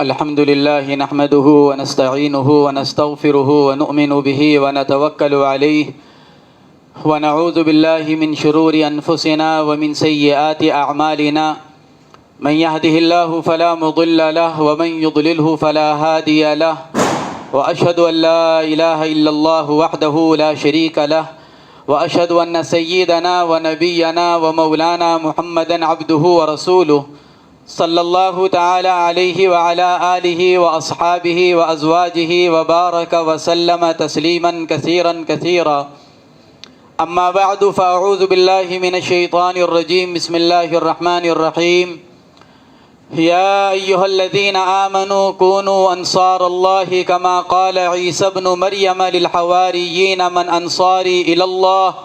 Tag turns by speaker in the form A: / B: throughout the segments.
A: الحمد لله نحمده ونستعينه ونستغفره ونؤمن به ونتوكل عليه ونعوذ بالله من شرور أنفسنا ومن سيئات أعمالنا من يهده الله فلا مضل له ومن يضلله فلا هادي له وأشهد أن لا إله إلا الله وحده لا شريك له وأشهد أن سيدنا ونبينا ومولانا محمدا عبده ورسوله صلی اللہ تعالی علیہ وعلى آلہ وأصحابہ وأزواجہ وبارک وسلم تسلیما کثیرا کثیرا اما بعد فاعوذ باللہ من الشیطان الرجیم بسم اللہ الرحمن الرحیم یا ایہا الذین آمنوا كونوا انصار اللہ کما قال عیسی ابن مریم للحواریین من انصاری الی اللہ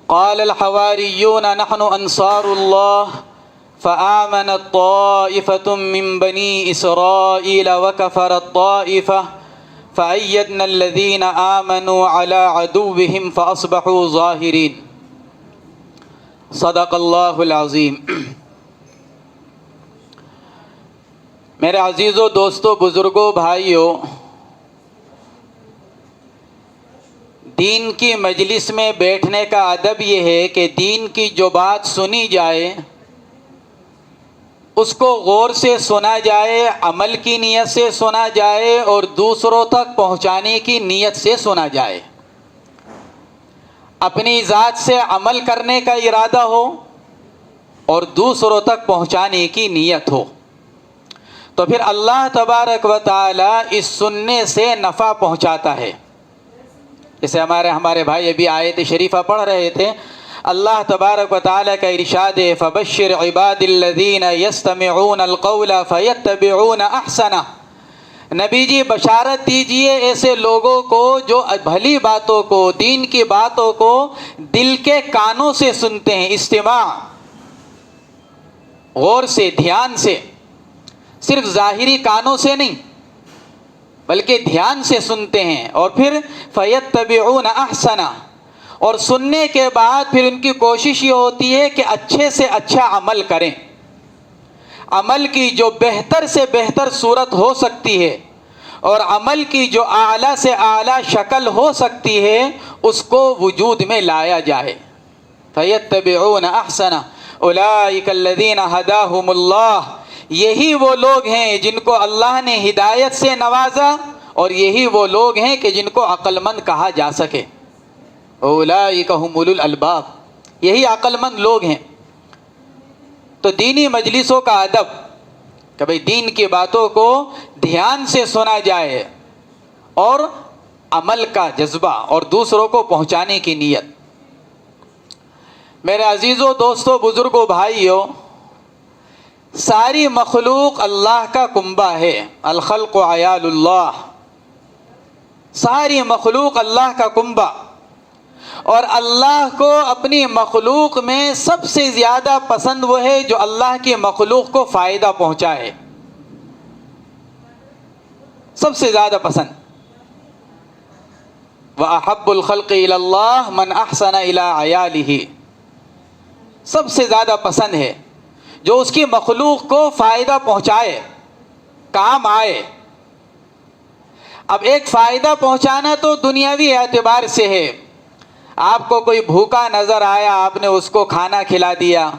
A: قال الحواریون نحن انصار اللہ فآمنت طائفة من بني إسرائيل وكفرت طائفة فأيدنا الذين آمنوا على عدوهم فأصبحوا ظاهرين صدق اللہ العظیم۔ میرے عزیزو، دوستو، بزرگوں، بھائیو، دین کی مجلس میں بیٹھنے کا ادب یہ ہے کہ دین کی جو بات سنی جائے اس کو غور سے سنا جائے، عمل کی نیت سے سنا جائے اور دوسروں تک پہنچانے کی نیت سے سنا جائے۔ اپنی ذات سے عمل کرنے کا ارادہ ہو اور دوسروں تک پہنچانے کی نیت ہو تو پھر اللہ تبارک و تعالی اس سننے سے نفع پہنچاتا ہے۔ جیسے ہمارے بھائی ابھی آیت شریفہ پڑھ رہے تھے، اللہ تبارک و تعالیٰ کا ارشاد ہے فَبَشِّرْ عِبَادِ الَّذِينَ يَسْتَمِعُونَ الْقَوْلَ فَيَتَّبِعُونَ أَحْسَنَهُ۔ نبی جی بشارت دیجئے ایسے لوگوں کو جو بھلی باتوں کو، دین کی باتوں کو دل کے کانوں سے سنتے ہیں، استماع، غور سے، دھیان سے، صرف ظاہری کانوں سے نہیں بلکہ دھیان سے سنتے ہیں، اور پھر فَيَتَّبِعُونَ أَحْسَنَهُ، اور سننے کے بعد پھر ان کی کوشش یہ ہوتی ہے کہ اچھے سے اچھا عمل کریں۔ عمل کی جو بہتر سے بہتر صورت ہو سکتی ہے اور عمل کی جو اعلیٰ سے اعلیٰ شکل ہو سکتی ہے اس کو وجود میں لایا جائے۔ فَيَتَّبِعُونَ أَحْسَنَهُ أُولَٰئِكَ الَّذِينَ هَدَاهُمُ اللَّهُ، یہی وہ لوگ ہیں جن کو اللہ نے ہدایت سے نوازا، اور یہی وہ لوگ ہیں کہ جن کو عقل مند کہا جا سکے۔ اولئک هم اولو الالباب، یہی عقل مند لوگ ہیں۔ تو دینی مجلسوں کا ادب کہ بھئی دین کی باتوں کو دھیان سے سنا جائے اور عمل کا جذبہ اور دوسروں کو پہنچانے کی نیت۔ میرے عزیزوں، دوستوں، بزرگوں، بھائیوں، ساری مخلوق اللہ کا کنبہ ہے۔ الخلق عیال اللہ، ساری مخلوق اللہ کا کنبہ، اور اللہ کو اپنی مخلوق میں سب سے زیادہ پسند وہ ہے جو اللہ کی مخلوق کو فائدہ پہنچائے، سب سے زیادہ پسند۔ وَأَحَبُّ الْخَلْقِ إِلَى اللَّهِ مَنْ أَحْسَنَ إِلَىٰ عَيَالِهِ، سب سے زیادہ پسند ہے جو اس کی مخلوق کو فائدہ پہنچائے، کام آئے۔ اب ایک فائدہ پہنچانا تو دنیاوی اعتبار سے ہے، آپ کو کوئی بھوکا نظر آیا، آپ نے اس کو کھانا کھلا دیا،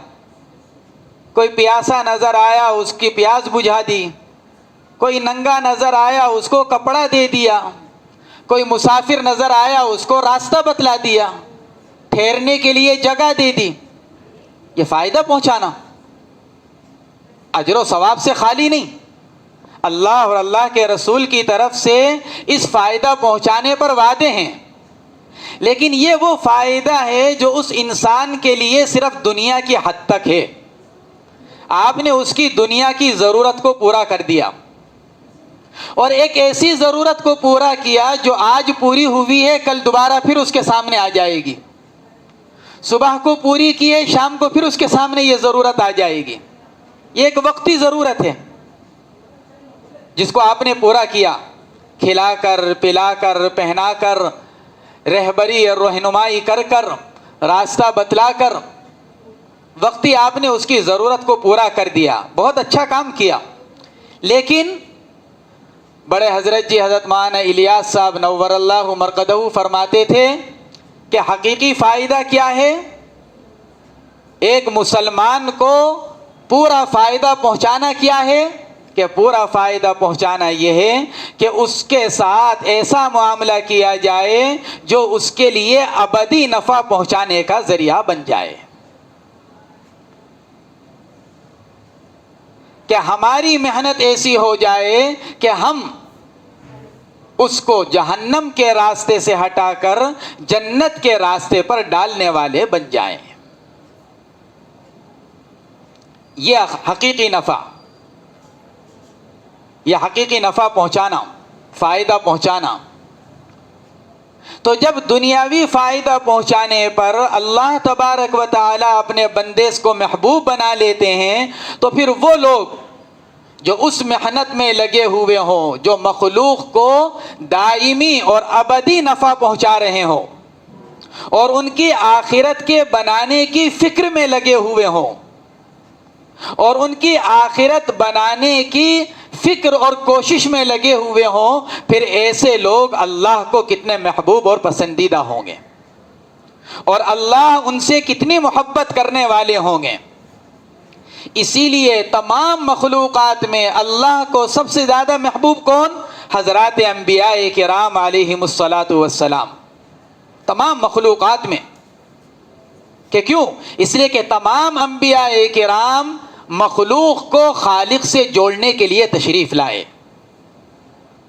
A: کوئی پیاسا نظر آیا، اس کی پیاس بجھا دی، کوئی ننگا نظر آیا، اس کو کپڑا دے دیا، کوئی مسافر نظر آیا، اس کو راستہ بتلا دیا، ٹھہرنے کے لیے جگہ دے دی۔ یہ فائدہ پہنچانا، اجر و ثواب سے خالی نہیں، اللہ اور اللہ کے رسول کی طرف سے اس فائدہ پہنچانے پر وعدے ہیں، لیکن یہ وہ فائدہ ہے جو اس انسان کے لیے صرف دنیا کی حد تک ہے۔ آپ نے اس کی دنیا کی ضرورت کو پورا کر دیا، اور ایک ایسی ضرورت کو پورا کیا جو آج پوری ہوئی ہے کل دوبارہ پھر اس کے سامنے آ جائے گی۔ صبح کو پوری کی ہے، شام کو پھر اس کے سامنے یہ ضرورت آ جائے گی۔ یہ ایک وقتی ضرورت ہے جس کو آپ نے پورا کیا، کھلا کر، پلا کر، پہنا کر، رہبری اور رہنمائی کر کر، راستہ بتلا کر، وقتی آپ نے اس کی ضرورت کو پورا کر دیا، بہت اچھا کام کیا۔ لیکن بڑے حضرت جی حضرت مولانا الیاس صاحب نور اللہ مرقدہ فرماتے تھے کہ حقیقی فائدہ کیا ہے؟ ایک مسلمان کو پورا فائدہ پہنچانا کیا ہے؟ کہ پورا فائدہ پہنچانا یہ ہے کہ اس کے ساتھ ایسا معاملہ کیا جائے جو اس کے لیے ابدی نفع پہنچانے کا ذریعہ بن جائے، کہ ہماری محنت ایسی ہو جائے کہ ہم اس کو جہنم کے راستے سے ہٹا کر جنت کے راستے پر ڈالنے والے بن جائیں۔ یہ حقیقی نفع، یہ حقیقی نفع پہنچانا، فائدہ پہنچانا۔ تو جب دنیاوی فائدہ پہنچانے پر اللہ تبارک و تعالی اپنے بندے کو محبوب بنا لیتے ہیں، تو پھر وہ لوگ جو اس محنت میں لگے ہوئے ہوں، جو مخلوق کو دائمی اور ابدی نفع پہنچا رہے ہوں اور ان کی آخرت کے بنانے کی فکر میں لگے ہوئے ہوں اور ان کی آخرت بنانے کی فکر اور کوشش میں لگے ہوئے ہوں، پھر ایسے لوگ اللہ کو کتنے محبوب اور پسندیدہ ہوں گے اور اللہ ان سے کتنی محبت کرنے والے ہوں گے۔ اسی لیے تمام مخلوقات میں اللہ کو سب سے زیادہ محبوب کون؟ حضرات انبیاء کرام علیہم الصلاۃ والسلام، تمام مخلوقات میں۔ کہ کیوں؟ اس لیے کہ تمام انبیاء کرام مخلوق کو خالق سے جوڑنے کے لیے تشریف لائے،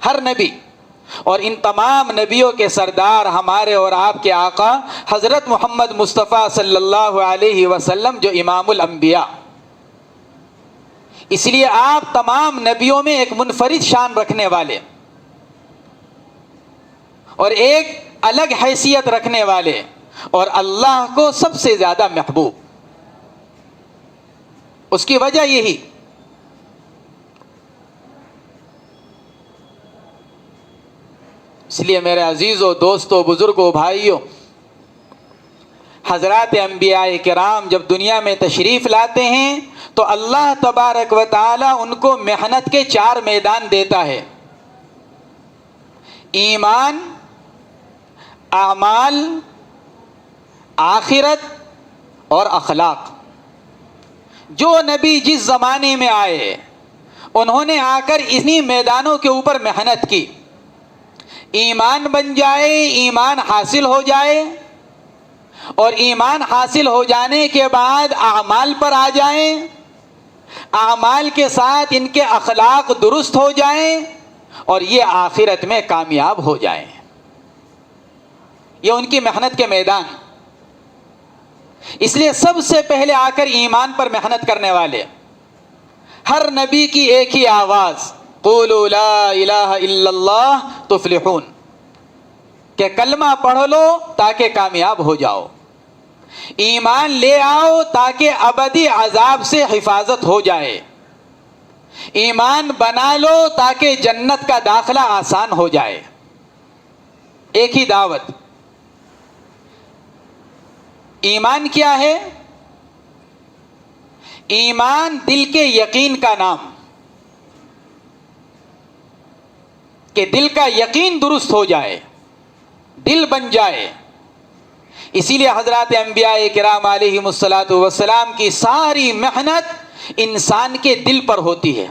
A: ہر نبی، اور ان تمام نبیوں کے سردار ہمارے اور آپ کے آقا حضرت محمد مصطفیٰ صلی اللہ علیہ وسلم جو امام الانبیاء، اس لیے آپ تمام نبیوں میں ایک منفرد شان رکھنے والے اور ایک الگ حیثیت رکھنے والے اور اللہ کو سب سے زیادہ محبوب۔ اس کی وجہ یہی، اس لیے میرے عزیزوں، دوستوں، بزرگوں، بھائیوں، حضرات انبیاء کرام جب دنیا میں تشریف لاتے ہیں تو اللہ تبارک و تعالی ان کو محنت کے 4 میدان دیتا ہے: ایمان، اعمال، آخرت اور اخلاق۔ جو نبی جس زمانے میں آئے انہوں نے آ کر انہی میدانوں کے اوپر محنت کی۔ ایمان بن جائے، ایمان حاصل ہو جائے، اور ایمان حاصل ہو جانے کے بعد اعمال پر آ جائیں، اعمال کے ساتھ ان کے اخلاق درست ہو جائیں، اور یہ آخرت میں کامیاب ہو جائیں۔ یہ ان کی محنت کے میدان۔ اس لیے سب سے پہلے آ کر ایمان پر محنت کرنے والے، ہر نبی کی ایک ہی آواز، قولوا لا الہ الا اللہ تفلحون، کہ کلمہ پڑھ لو تاکہ کامیاب ہو جاؤ، ایمان لے آؤ تاکہ ابدی عذاب سے حفاظت ہو جائے، ایمان بنا لو تاکہ جنت کا داخلہ آسان ہو جائے۔ ایک ہی دعوت۔ ایمان کیا ہے؟ ایمان دل کے یقین کا نام، کہ دل کا یقین درست ہو جائے، دل بن جائے۔ اسی لیے حضرات انبیاء کرام علیہم الصلاۃ والسلام کی ساری محنت انسان کے دل پر ہوتی ہے،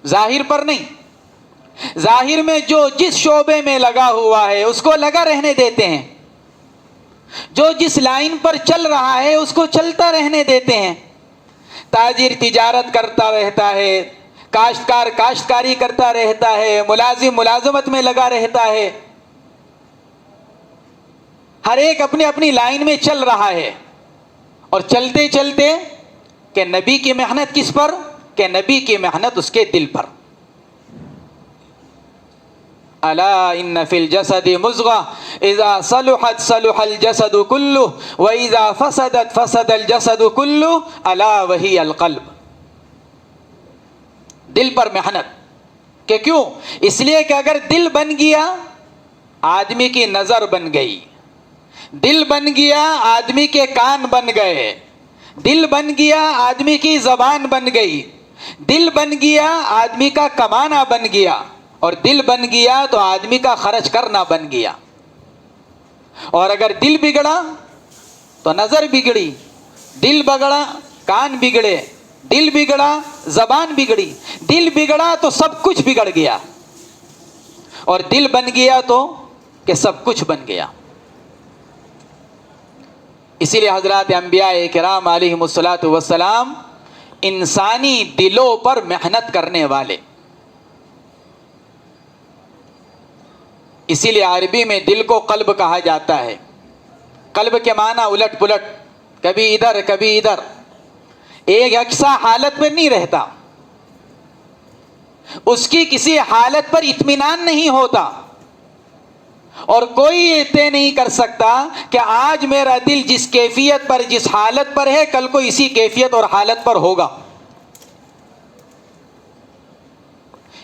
A: ظاہر پر نہیں۔ ظاہر میں جو جس شعبے میں لگا ہوا ہے اس کو لگا رہنے دیتے ہیں، جو جس لائن پر چل رہا ہے اس کو چلتا رہنے دیتے ہیں۔ تاجر تجارت کرتا رہتا ہے، کاشتکار کاشتکاری کرتا رہتا ہے، ملازم ملازمت میں لگا رہتا ہے، ہر ایک اپنی اپنی لائن میں چل رہا ہے، اور چلتے چلتے کہ نبی کی محنت کس پر؟ کہ نبی کی محنت اس کے دل پر۔ الا ان فی الجسد مضغۃ اذا صلحت صلح الجسد كله واذا فسدت فسد الجسد كله الا وهي القلب۔ دل پر محنت، کہ کیوں؟ اس لیے کہ اگر دل بن گیا آدمی کی نظر بن گئی، دل بن گیا آدمی کے کان بن گئے، دل بن گیا آدمی کی زبان بن گئی، دل بن گیا آدمی کا کمانا بن گیا، اور دل بن گیا تو آدمی کا خرچ کرنا بن گیا. اور اگر دل بگڑا تو نظر بگڑی، دل بگڑا کان بگڑے، دل بگڑا زبان بگڑی، دل بگڑا تو سب کچھ بگڑ گیا، اور دل بن گیا تو کہ سب کچھ بن گیا. اسی لیے حضرات انبیاء کرام علیہم الصلاۃ والسلام انسانی دلوں پر محنت کرنے والے. اسی لیے عربی میں دل کو قلب کہا جاتا ہے. قلب کے معنی الٹ پلٹ، کبھی ادھر کبھی ادھر، ایک یکساں حالت میں نہیں رہتا، اس کی کسی حالت پر اطمینان نہیں ہوتا، اور کوئی یہ طے نہیں کر سکتا کہ آج میرا دل جس کیفیت پر جس حالت پر ہے کل کو اسی کیفیت اور حالت پر ہوگا.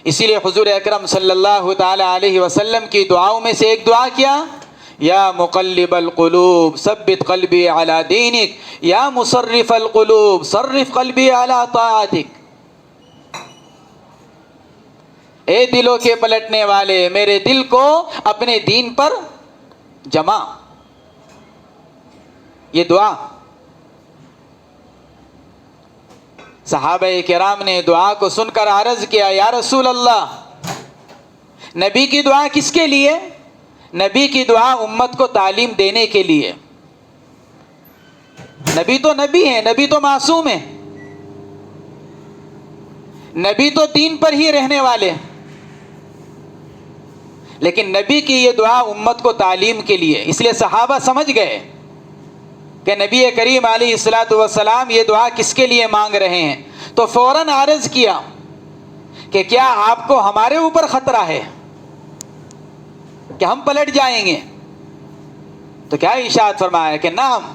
A: اسی لیے حضور اکرم صلی اللہ تعالی علیہ وسلم کی دعاؤں میں سے ایک دعا کیا، یا مقلب القلوب ثبت قلبی علی دینک یا مصرف القلوب صرف قلبی علی طاعتک. اے دلوں کے پلٹنے والے، میرے دل کو اپنے دین پر جما. یہ دعا صحابہ کرام نے دعا کو سن کر عرض کیا، یا رسول اللہ، نبی کی دعا کس کے لیے؟ نبی کی دعا امت کو تعلیم دینے کے لیے. نبی تو نبی ہیں، نبی تو معصوم ہیں، نبی تو دین پر ہی رہنے والے، لیکن نبی کی یہ دعا امت کو تعلیم کے لیے. اس لیے صحابہ سمجھ گئے کہ نبی کریم علیہ الصلاۃ والسلام یہ دعا کس کے لیے مانگ رہے ہیں، تو فوراً عرض کیا کہ کیا آپ کو ہمارے اوپر خطرہ ہے کہ ہم پلٹ جائیں گے؟ تو کیا ارشاد فرمایا کہ نعم،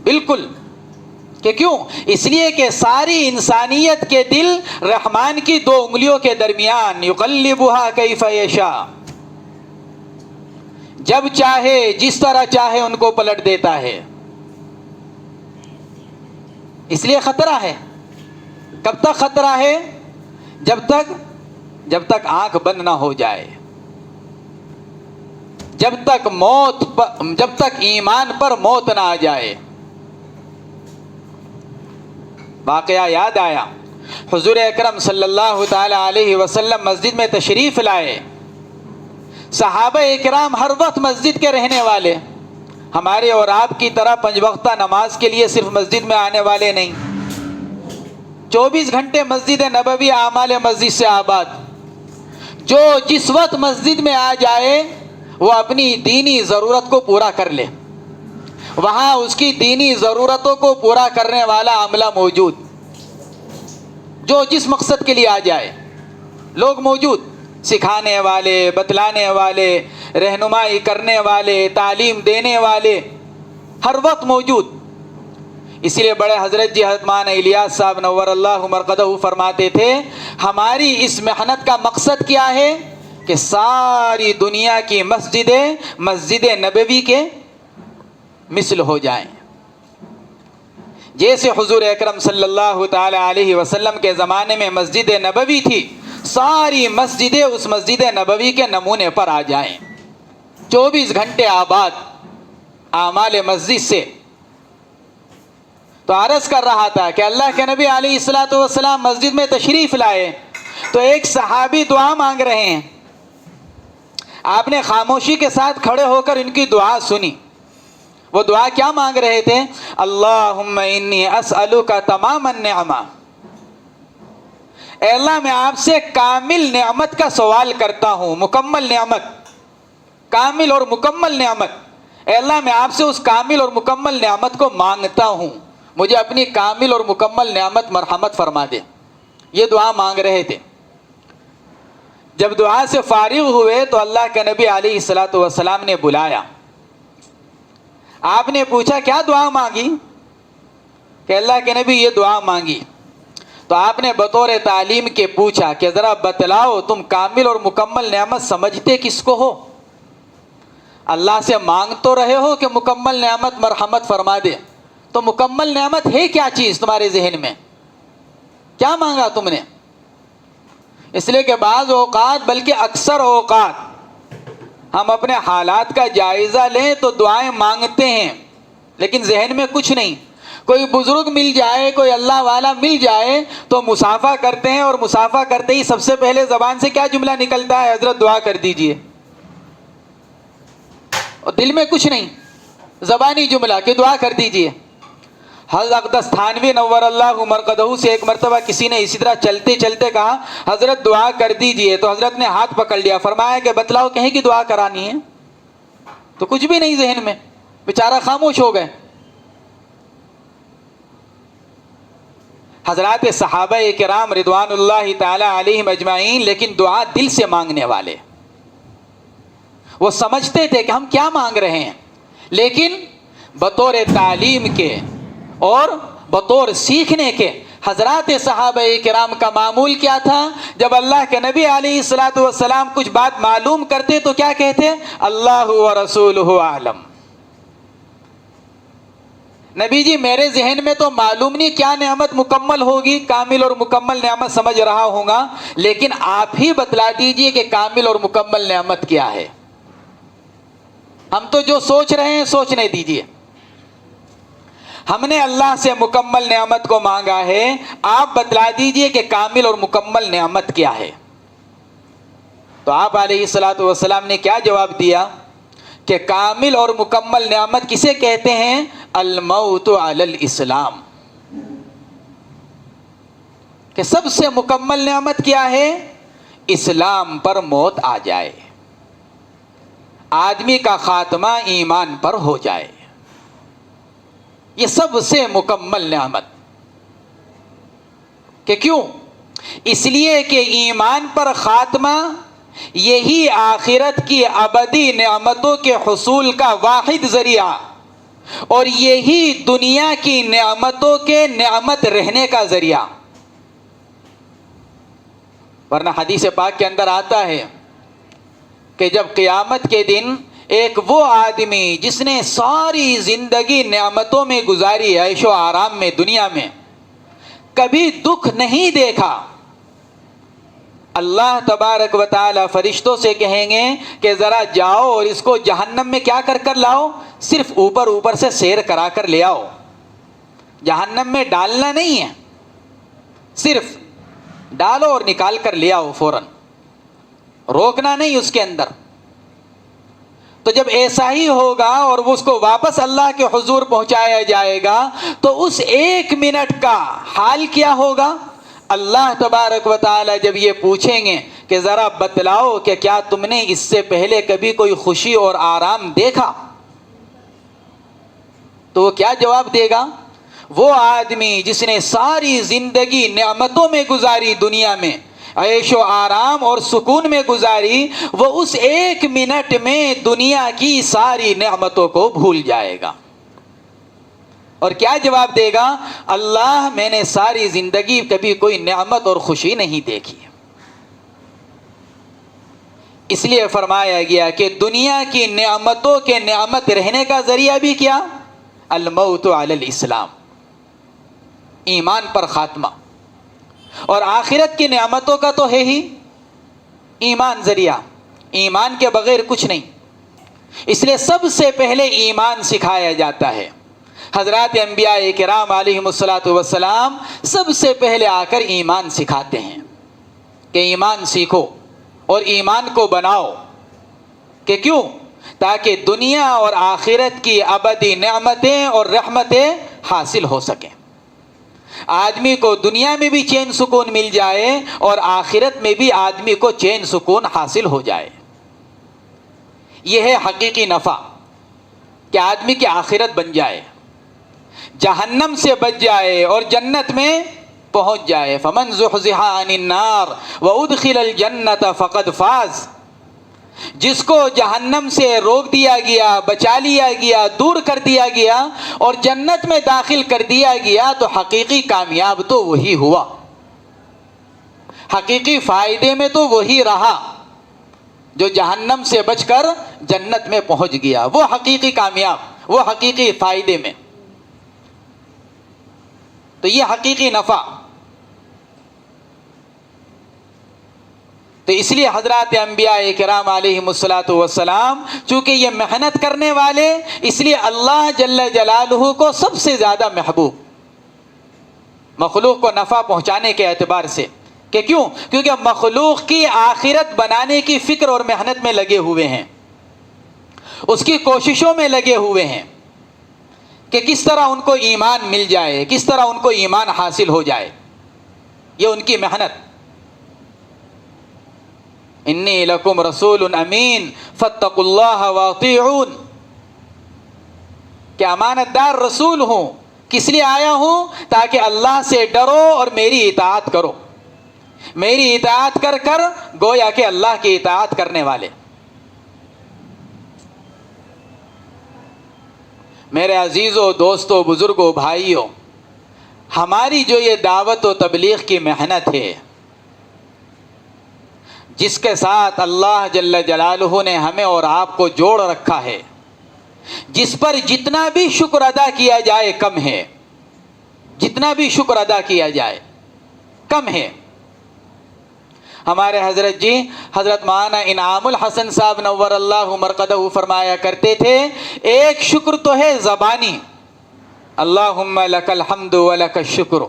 A: بالکل. کہ کیوں؟ اس لیے کہ ساری انسانیت کے دل رحمان کی دو انگلیوں کے درمیان، یقلبها کیف یشاء، جب چاہے جس طرح چاہے ان کو پلٹ دیتا ہے. اس لیے خطرہ ہے. کب تک خطرہ ہے؟ جب تک آنکھ بند نہ ہو جائے، جب تک ایمان پر موت نہ آ جائے. واقعہ یاد آیا، حضور اکرم صلی اللہ تعالی علیہ وسلم مسجد میں تشریف لائے. صحابہ اکرام ہر وقت مسجد کے رہنے والے، ہمارے اور آپ کی طرح 5 وقتہ نماز کے لیے صرف مسجد میں آنے والے نہیں، 24 گھنٹے مسجد نبوی اعمال مسجد سے آباد. جو جس وقت مسجد میں آ جائے وہ اپنی دینی ضرورت کو پورا کر لے، وہاں اس کی دینی ضرورتوں کو پورا کرنے والا عملہ موجود. جو جس مقصد کے لیے آ جائے لوگ موجود، سکھانے والے، بتلانے والے، رہنمائی کرنے والے، تعلیم دینے والے ہر وقت موجود. اسی لیے بڑے حضرت جی حضرت مولانا الیاس صاحب نور اللہ مرقدہ فرماتے تھے، ہماری اس محنت کا مقصد کیا ہے کہ ساری دنیا کی مسجدیں مسجد نبوی کے مثل ہو جائیں. جیسے حضور اکرم صلی اللہ تعالی علیہ وسلم کے زمانے میں مسجد نبوی تھی، ساری مسجدیں اس مسجد نبوی کے نمونے پر آ جائیں، 24 گھنٹے آباد اعمال مسجد سے. تو عرض کر رہا تھا کہ اللہ کے نبی علیہ الصلاۃ والسلام مسجد میں تشریف لائے تو ایک صحابی دعا مانگ رہے ہیں. آپ نے خاموشی کے ساتھ کھڑے ہو کر ان کی دعا سنی. وہ دعا کیا مانگ رہے تھے؟ اللہم انی اسألک تمام النعمہ، اے اللہ میں آپ سے کامل نعمت کا سوال کرتا ہوں، مکمل نعمت، کامل اور مکمل نعمت. اے اللہ میں آپ سے اس کامل اور مکمل نعمت کو مانگتا ہوں، مجھے اپنی کامل اور مکمل نعمت مرحمت فرما دے. یہ دعا مانگ رہے تھے. جب دعا سے فارغ ہوئے تو اللہ کے نبی علیہ الصلاۃ والسلام نے بلایا. آپ نے پوچھا کیا دعا مانگی؟ کہ اللہ کے نبی یہ دعا مانگی. تو آپ نے بطور تعلیم کے پوچھا کہ ذرا بتلاؤ تم کامل اور مکمل نعمت سمجھتے کس کو ہو؟ اللہ سے مانگ تو رہے ہو کہ مکمل نعمت مرحمت فرما دے، تو مکمل نعمت ہے کیا چیز تمہارے ذہن میں؟ کیا مانگا تم نے؟ اس لیے کہ بعض اوقات بلکہ اکثر اوقات ہم اپنے حالات کا جائزہ لیں تو دعائیں مانگتے ہیں لیکن ذہن میں کچھ نہیں. کوئی بزرگ مل جائے، کوئی اللہ والا مل جائے تو مصافحہ کرتے ہیں، اور مصافحہ کرتے ہی سب سے پہلے زبان سے کیا جملہ نکلتا ہے؟ حضرت دعا کر دیجئے. اور دل میں کچھ نہیں، زبانی جملہ کہ دعا کر دیجئے. حضرت اقدس تھانوی نور اللہ مرقدہ سے ایک مرتبہ کسی نے اسی طرح چلتے چلتے کہا حضرت دعا کر دیجئے، تو حضرت نے ہاتھ پکڑ لیا، فرمایا کہ بتلاؤ کہیں کی دعا کرانی ہے؟ تو کچھ بھی نہیں ذہن میں، بیچارہ خاموش ہو گئے. حضرات صحابہ کرام رضوان اللہ تعالی علیہم اجمعین لیکن دعا دل سے مانگنے والے. وہ سمجھتے تھے کہ ہم کیا مانگ رہے ہیں، لیکن بطور تعلیم کے اور بطور سیکھنے کے حضرات صحابہ کرام کا معمول کیا تھا؟ جب اللہ کے نبی علیہ الصلوۃ والسلام کچھ بات معلوم کرتے تو کیا کہتے؟ اللہ ورسولہ اعلم. نبی جی میرے ذہن میں تو معلوم نہیں کیا نعمت مکمل ہوگی، کامل اور مکمل نعمت سمجھ رہا ہوں گا، لیکن آپ ہی بتلا دیجئے کہ کامل اور مکمل نعمت کیا ہے. ہم تو جو سوچ رہے ہیں سوچنے دیجئے. ہم نے اللہ سے مکمل نعمت کو مانگا ہے، آپ بتلا دیجئے کہ کامل اور مکمل نعمت کیا ہے. تو آپ علیہ الصلوۃ والسلام نے کیا جواب دیا کہ کامل اور مکمل نعمت کسے کہتے ہیں؟ الموت علی الاسلام. کہ سب سے مکمل نعمت کیا ہے؟ اسلام پر موت آ جائے، آدمی کا خاتمہ ایمان پر ہو جائے. یہ سب سے مکمل نعمت. کہ کیوں؟ اس لیے کہ ایمان پر خاتمہ یہی آخرت کی ابدی نعمتوں کے حصول کا واحد ذریعہ اور یہی دنیا کی نعمتوں کے نعمت رہنے کا ذریعہ. ورنہ حدیث پاک کے اندر آتا ہے کہ جب قیامت کے دن ایک وہ آدمی جس نے ساری زندگی نعمتوں میں گزاری، عیش و آرام میں، دنیا میں کبھی دکھ نہیں دیکھا، اللہ تبارک و تعالی فرشتوں سے کہیں گے کہ ذرا جاؤ اور اس کو جہنم میں کیا کر کر لاؤ؟ صرف اوپر اوپر سے سیر کرا کر لے آؤ. جہنم میں ڈالنا نہیں ہے، صرف ڈالو اور نکال کر لے آؤ فوراً، روکنا نہیں اس کے اندر. تو جب ایسا ہی ہوگا اور اس کو واپس اللہ کے حضور پہنچایا جائے گا تو اس ایک منٹ کا حال کیا ہوگا؟ اللہ تبارک و تعالی جب یہ پوچھیں گے کہ ذرا بتلاؤ کہ کیا تم نے اس سے پہلے کبھی کوئی خوشی اور آرام دیکھا، تو وہ کیا جواب دے گا؟ وہ آدمی جس نے ساری زندگی نعمتوں میں گزاری، دنیا میں عیش و آرام اور سکون میں گزاری، وہ اس ایک منٹ میں دنیا کی ساری نعمتوں کو بھول جائے گا. اور کیا جواب دے گا؟ اللہ میں نے ساری زندگی کبھی کوئی نعمت اور خوشی نہیں دیکھی. اس لیے فرمایا گیا کہ دنیا کی نعمتوں کے نعمت رہنے کا ذریعہ بھی کیا؟ الموت علی الاسلام، ایمان پر خاتمہ. اور آخرت کی نعمتوں کا تو ہے ہی ایمان ذریعہ، ایمان کے بغیر کچھ نہیں. اس لیے سب سے پہلے ایمان سکھایا جاتا ہے. حضرات انبیاء کرام علیہم الصلاۃ والسلام سب سے پہلے آ کر ایمان سکھاتے ہیں کہ ایمان سیکھو اور ایمان کو بناؤ. کہ کیوں؟ تاکہ دنیا اور آخرت کی ابدی نعمتیں اور رحمتیں حاصل ہو سکیں. آدمی کو دنیا میں بھی چین سکون مل جائے اور آخرت میں بھی آدمی کو چین سکون حاصل ہو جائے. یہ ہے حقیقی نفع کہ آدمی کی آخرت بن جائے، جہنم سے بچ جائے اور جنت میں پہنچ جائے. فمن زحزح عن النار وادخل الجنت فقد فاز. جس کو جہنم سے روک دیا گیا، بچا لیا گیا، دور کر دیا گیا اور جنت میں داخل کر دیا گیا تو حقیقی کامیاب تو وہی ہوا، حقیقی فائدے میں تو وہی رہا جو جہنم سے بچ کر جنت میں پہنچ گیا. وہ حقیقی کامیاب، وہ حقیقی فائدے میں. تو یہ حقیقی نفع. تو اس لیے حضرات انبیاء کرام علیہم الصلاۃ والسلام چونکہ یہ محنت کرنے والے، اس لیے اللہ جل جلالہ کو سب سے زیادہ محبوب مخلوق کو نفع پہنچانے کے اعتبار سے. کہ کیوں؟ کیونکہ مخلوق کی آخرت بنانے کی فکر اور محنت میں لگے ہوئے ہیں، اس کی کوششوں میں لگے ہوئے ہیں کہ کس طرح ان کو ایمان مل جائے، کس طرح ان کو ایمان حاصل ہو جائے. یہ ان کی محنت. انی لکم رسول امین فاتقوا اللہ واطیعون، کہ امانت دار رسول ہوں. کس لیے آیا ہوں؟ تاکہ اللہ سے ڈرو اور میری اطاعت کرو. میری اطاعت کر کر گویا کہ اللہ کی اطاعت کرنے والے. میرے عزیزوں، دوستوں، بزرگوں، بھائیوں، ہماری جو یہ دعوت و تبلیغ کی محنت ہے، جس کے ساتھ اللہ جل جلالہ نے ہمیں اور آپ کو جوڑ رکھا ہے، جس پر جتنا بھی شکر ادا کیا جائے کم ہے، جتنا بھی شکر ادا کیا جائے کم ہے. ہمارے حضرت جی حضرت مولانا انعام الحسن صاحب نور اللہ مرقدہ فرمایا کرتے تھے، ایک شکر تو ہے زبانی، اللہم لک الحمد ولک الشکر،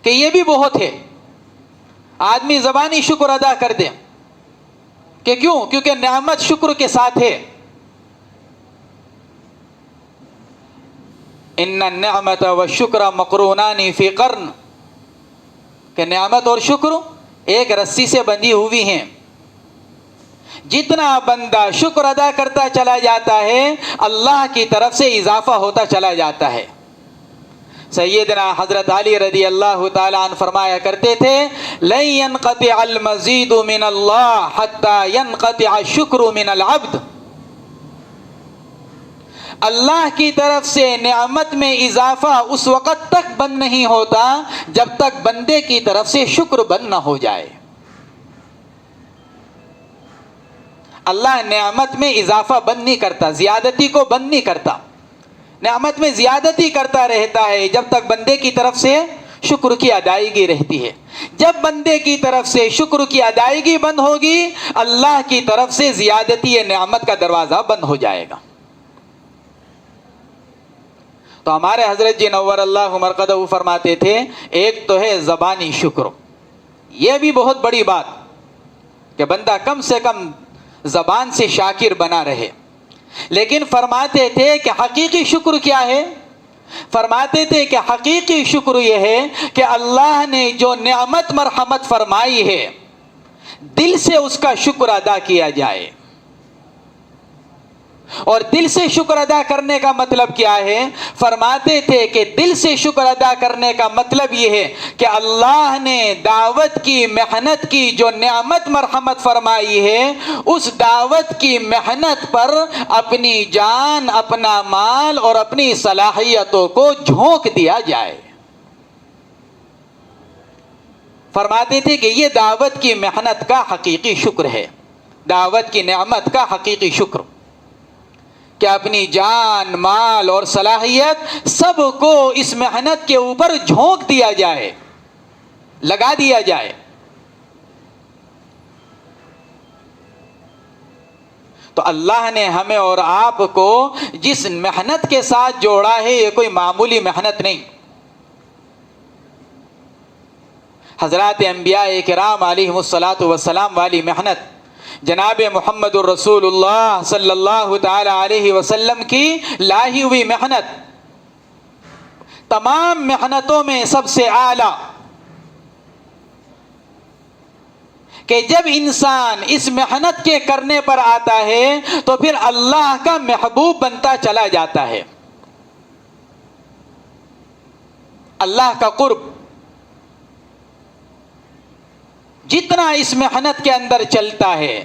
A: کہ یہ بھی بہت ہے. آدمی زبانی شکر ادا کر دے. کہ کیوں؟ کیونکہ نعمت شکر کے ساتھ ہے. ان النعمت والشکر مقرونان فی قرن، کہ نعمت اور شکر ایک رسی سے بندھی ہوئی ہیں. جتنا بندہ شکر ادا کرتا چلا جاتا ہے، اللہ کی طرف سے اضافہ ہوتا چلا جاتا ہے. سیدنا حضرت علی رضی اللہ تعالیٰ عنہ فرمایا کرتے تھے، لن ينقطع المزید من اللہ حتی ينقطع الشکر من العبد. اللہ کی طرف سے نعمت میں اضافہ اس وقت تک بند نہیں ہوتا جب تک بندے کی طرف سے شکر بند نہ ہو جائے. اللہ نعمت میں اضافہ بند نہیں کرتا، زیادتی کو بند نہیں کرتا. نعمت میں زیادتی کرتا رہتا ہے جب تک بندے کی طرف سے شکر کی ادائیگی رہتی ہے. جب بندے کی طرف سے شکر کی ادائیگی بند ہوگی، اللہ کی طرف سے زیادتی نعمت کا دروازہ بند ہو جائے گا. تو ہمارے حضرت جی نور اللہ مرقدہ فرماتے تھے، ایک تو ہے زبانی شکر. یہ بھی بہت بڑی بات کہ بندہ کم سے کم زبان سے شاکر بنا رہے. لیکن فرماتے تھے کہ حقیقی شکر کیا ہے؟ فرماتے تھے کہ حقیقی شکر یہ ہے کہ اللہ نے جو نعمت مرحمت فرمائی ہے، دل سے اس کا شکر ادا کیا جائے. اور دل سے شکر ادا کرنے کا مطلب کیا ہے؟ فرماتے تھے کہ دل سے شکر ادا کرنے کا مطلب یہ ہے کہ اللہ نے دعوت کی محنت کی جو نعمت مرحمت فرمائی ہے، اس دعوت کی محنت پر اپنی جان، اپنا مال اور اپنی صلاحیتوں کو جھونک دیا جائے. فرماتے تھے کہ یہ دعوت کی محنت کا حقیقی شکر ہے، دعوت کی نعمت کا حقیقی شکر، کہ اپنی جان، مال اور صلاحیت سب کو اس محنت کے اوپر جھونک دیا جائے، لگا دیا جائے. تو اللہ نے ہمیں اور آپ کو جس محنت کے ساتھ جوڑا ہے، یہ کوئی معمولی محنت نہیں. حضرات انبیاء کرام علیہم الصلاۃ والسلام والی محنت، جناب محمد الرسول اللہ صلی اللہ تعالی علیہ وسلم کی لاہی ہوئی محنت، تمام محنتوں میں سب سے اعلیٰ، کہ جب انسان اس محنت کے کرنے پر آتا ہے تو پھر اللہ کا محبوب بنتا چلا جاتا ہے. اللہ کا قرب جتنا اس محنت کے اندر چلتا ہے،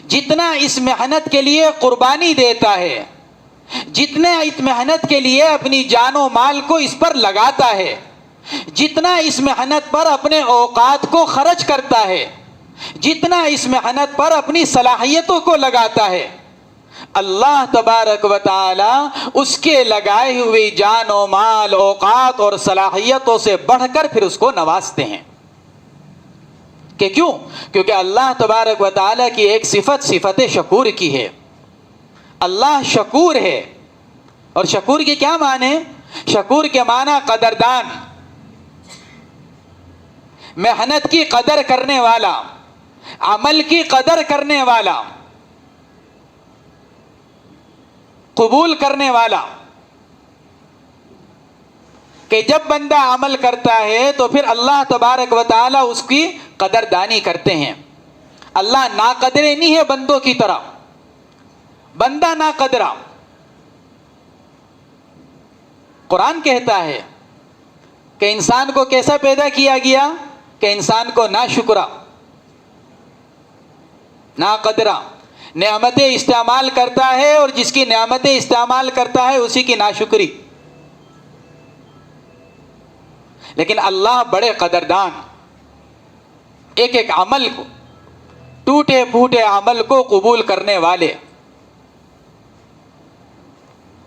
A: جتنا اس محنت کے لیے قربانی دیتا ہے، جتنا اس محنت کے لیے اپنی جان و مال کو اس پر لگاتا ہے، جتنا اس محنت پر اپنے اوقات کو خرچ کرتا ہے، جتنا اس محنت پر اپنی صلاحیتوں کو لگاتا ہے، اللہ تبارک و تعالی اس کے لگائے ہوئی جان و مال، اوقات اور صلاحیتوں سے بڑھ کر پھر اس کو نوازتے ہیں۔ کہ کیوں؟ کیونکہ اللہ تبارک و تعالی کی ایک صفت شکور کی ہے۔ اللہ شکور ہے، اور شکور کے کیا معنی؟ شکور کے معنی قدردان، محنت کی قدر کرنے والا، عمل کی قدر کرنے والا، قبول کرنے والا۔ کہ جب بندہ عمل کرتا ہے تو پھر اللہ تبارک و تعالی اس کی قدردانی کرتے ہیں۔ اللہ ناقدرے نہیں ہے بندوں کی طرح، بندہ ناقدرہ۔ قرآن کہتا ہے کہ انسان کو کیسا پیدا کیا گیا؟ کہ انسان کو ناشکرا، ناقدرہ، نعمتیں استعمال کرتا ہے، اور جس کی نعمتیں استعمال کرتا ہے اسی کی ناشکری۔ لیکن اللہ بڑے قدردان، ایک ایک عمل کو، ٹوٹے پھوٹے عمل کو قبول کرنے والے۔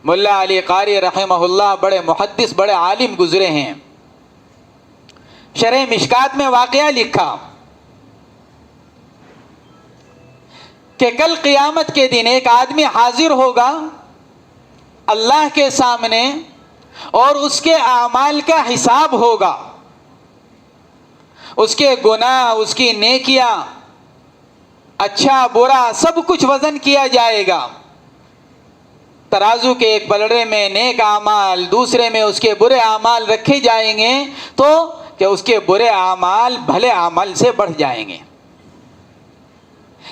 A: ملا علی قاری رحمہ اللہ بڑے محدث، بڑے عالم گزرے ہیں۔ شرح مشکات میں واقعہ لکھا کہ کل قیامت کے دن ایک آدمی حاضر ہوگا اللہ کے سامنے، اور اس کے اعمال کا حساب ہوگا۔ اس کے گناہ، اس کی نیکیاں، اچھا برا سب کچھ وزن کیا جائے گا۔ ترازو کے ایک پلڑے میں نیک اعمال، دوسرے میں اس کے برے اعمال رکھے جائیں گے، تو کہ اس کے برے اعمال بھلے اعمال سے بڑھ جائیں گے،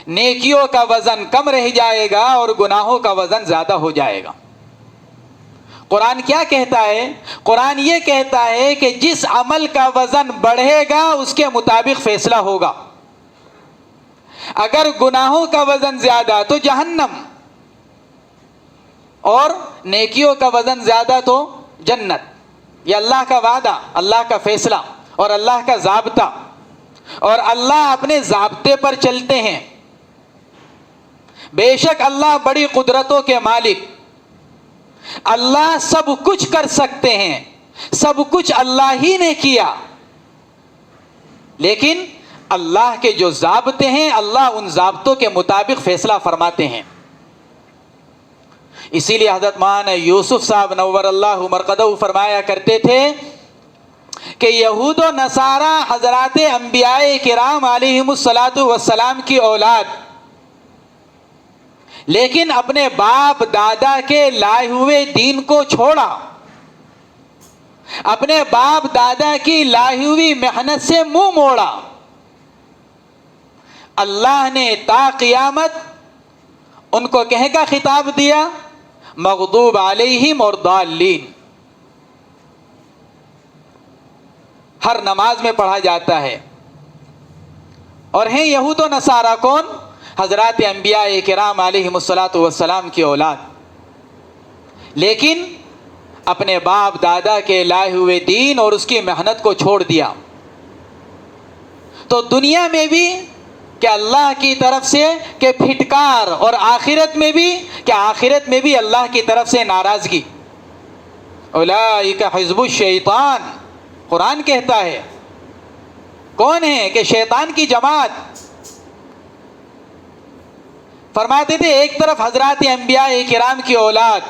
A: نیکیوں کا وزن کم رہ جائے گا اور گناہوں کا وزن زیادہ ہو جائے گا۔ قرآن کیا کہتا ہے؟ قرآن یہ کہتا ہے کہ جس عمل کا وزن بڑھے گا اس کے مطابق فیصلہ ہوگا۔ اگر گناہوں کا وزن زیادہ تو جہنم، اور نیکیوں کا وزن زیادہ تو جنت۔ یہ اللہ کا وعدہ، اللہ کا فیصلہ اور اللہ کا ضابطہ، اور اللہ اپنے ضابطے پر چلتے ہیں۔ بے شک اللہ بڑی قدرتوں کے مالک، اللہ سب کچھ کر سکتے ہیں، سب کچھ اللہ ہی نے کیا، لیکن اللہ کے جو ضابطے ہیں اللہ ان ضابطوں کے مطابق فیصلہ فرماتے ہیں۔ اسی لیے حضرت مولانا یوسف صاحب نور اللہ مرقدہ فرمایا کرتے تھے کہ یہود و نصارہ حضرات انبیاء کرام علیہم الصلاۃ والسلام کی اولاد، لیکن اپنے باپ دادا کے لائے ہوئے دین کو چھوڑا، اپنے باپ دادا کی لائی ہوئی محنت سے منہ موڑا۔ اللہ نے تا قیامت ان کو کہے کا خطاب دیا، مغضوب علیہم اور ضالین۔ ہر نماز میں پڑھا جاتا ہے۔ اور ہیں یہود و نصارہ کون؟ حضرات انبیاء کرام علیہم الصلاۃ والسلام کی اولاد، لیکن اپنے باپ دادا کے لائے ہوئے دین اور اس کی محنت کو چھوڑ دیا۔ تو دنیا میں بھی کہ اللہ کی طرف سے کہ پھٹکار، اور آخرت میں بھی کہ آخرت میں بھی اللہ کی طرف سے ناراضگی۔ اولئک حزب الشیطان، قرآن کہتا ہے کون ہے؟ کہ شیطان کی جماعت۔ فرماتے تھے ایک طرف حضرات انبیاء کرام کی اولاد،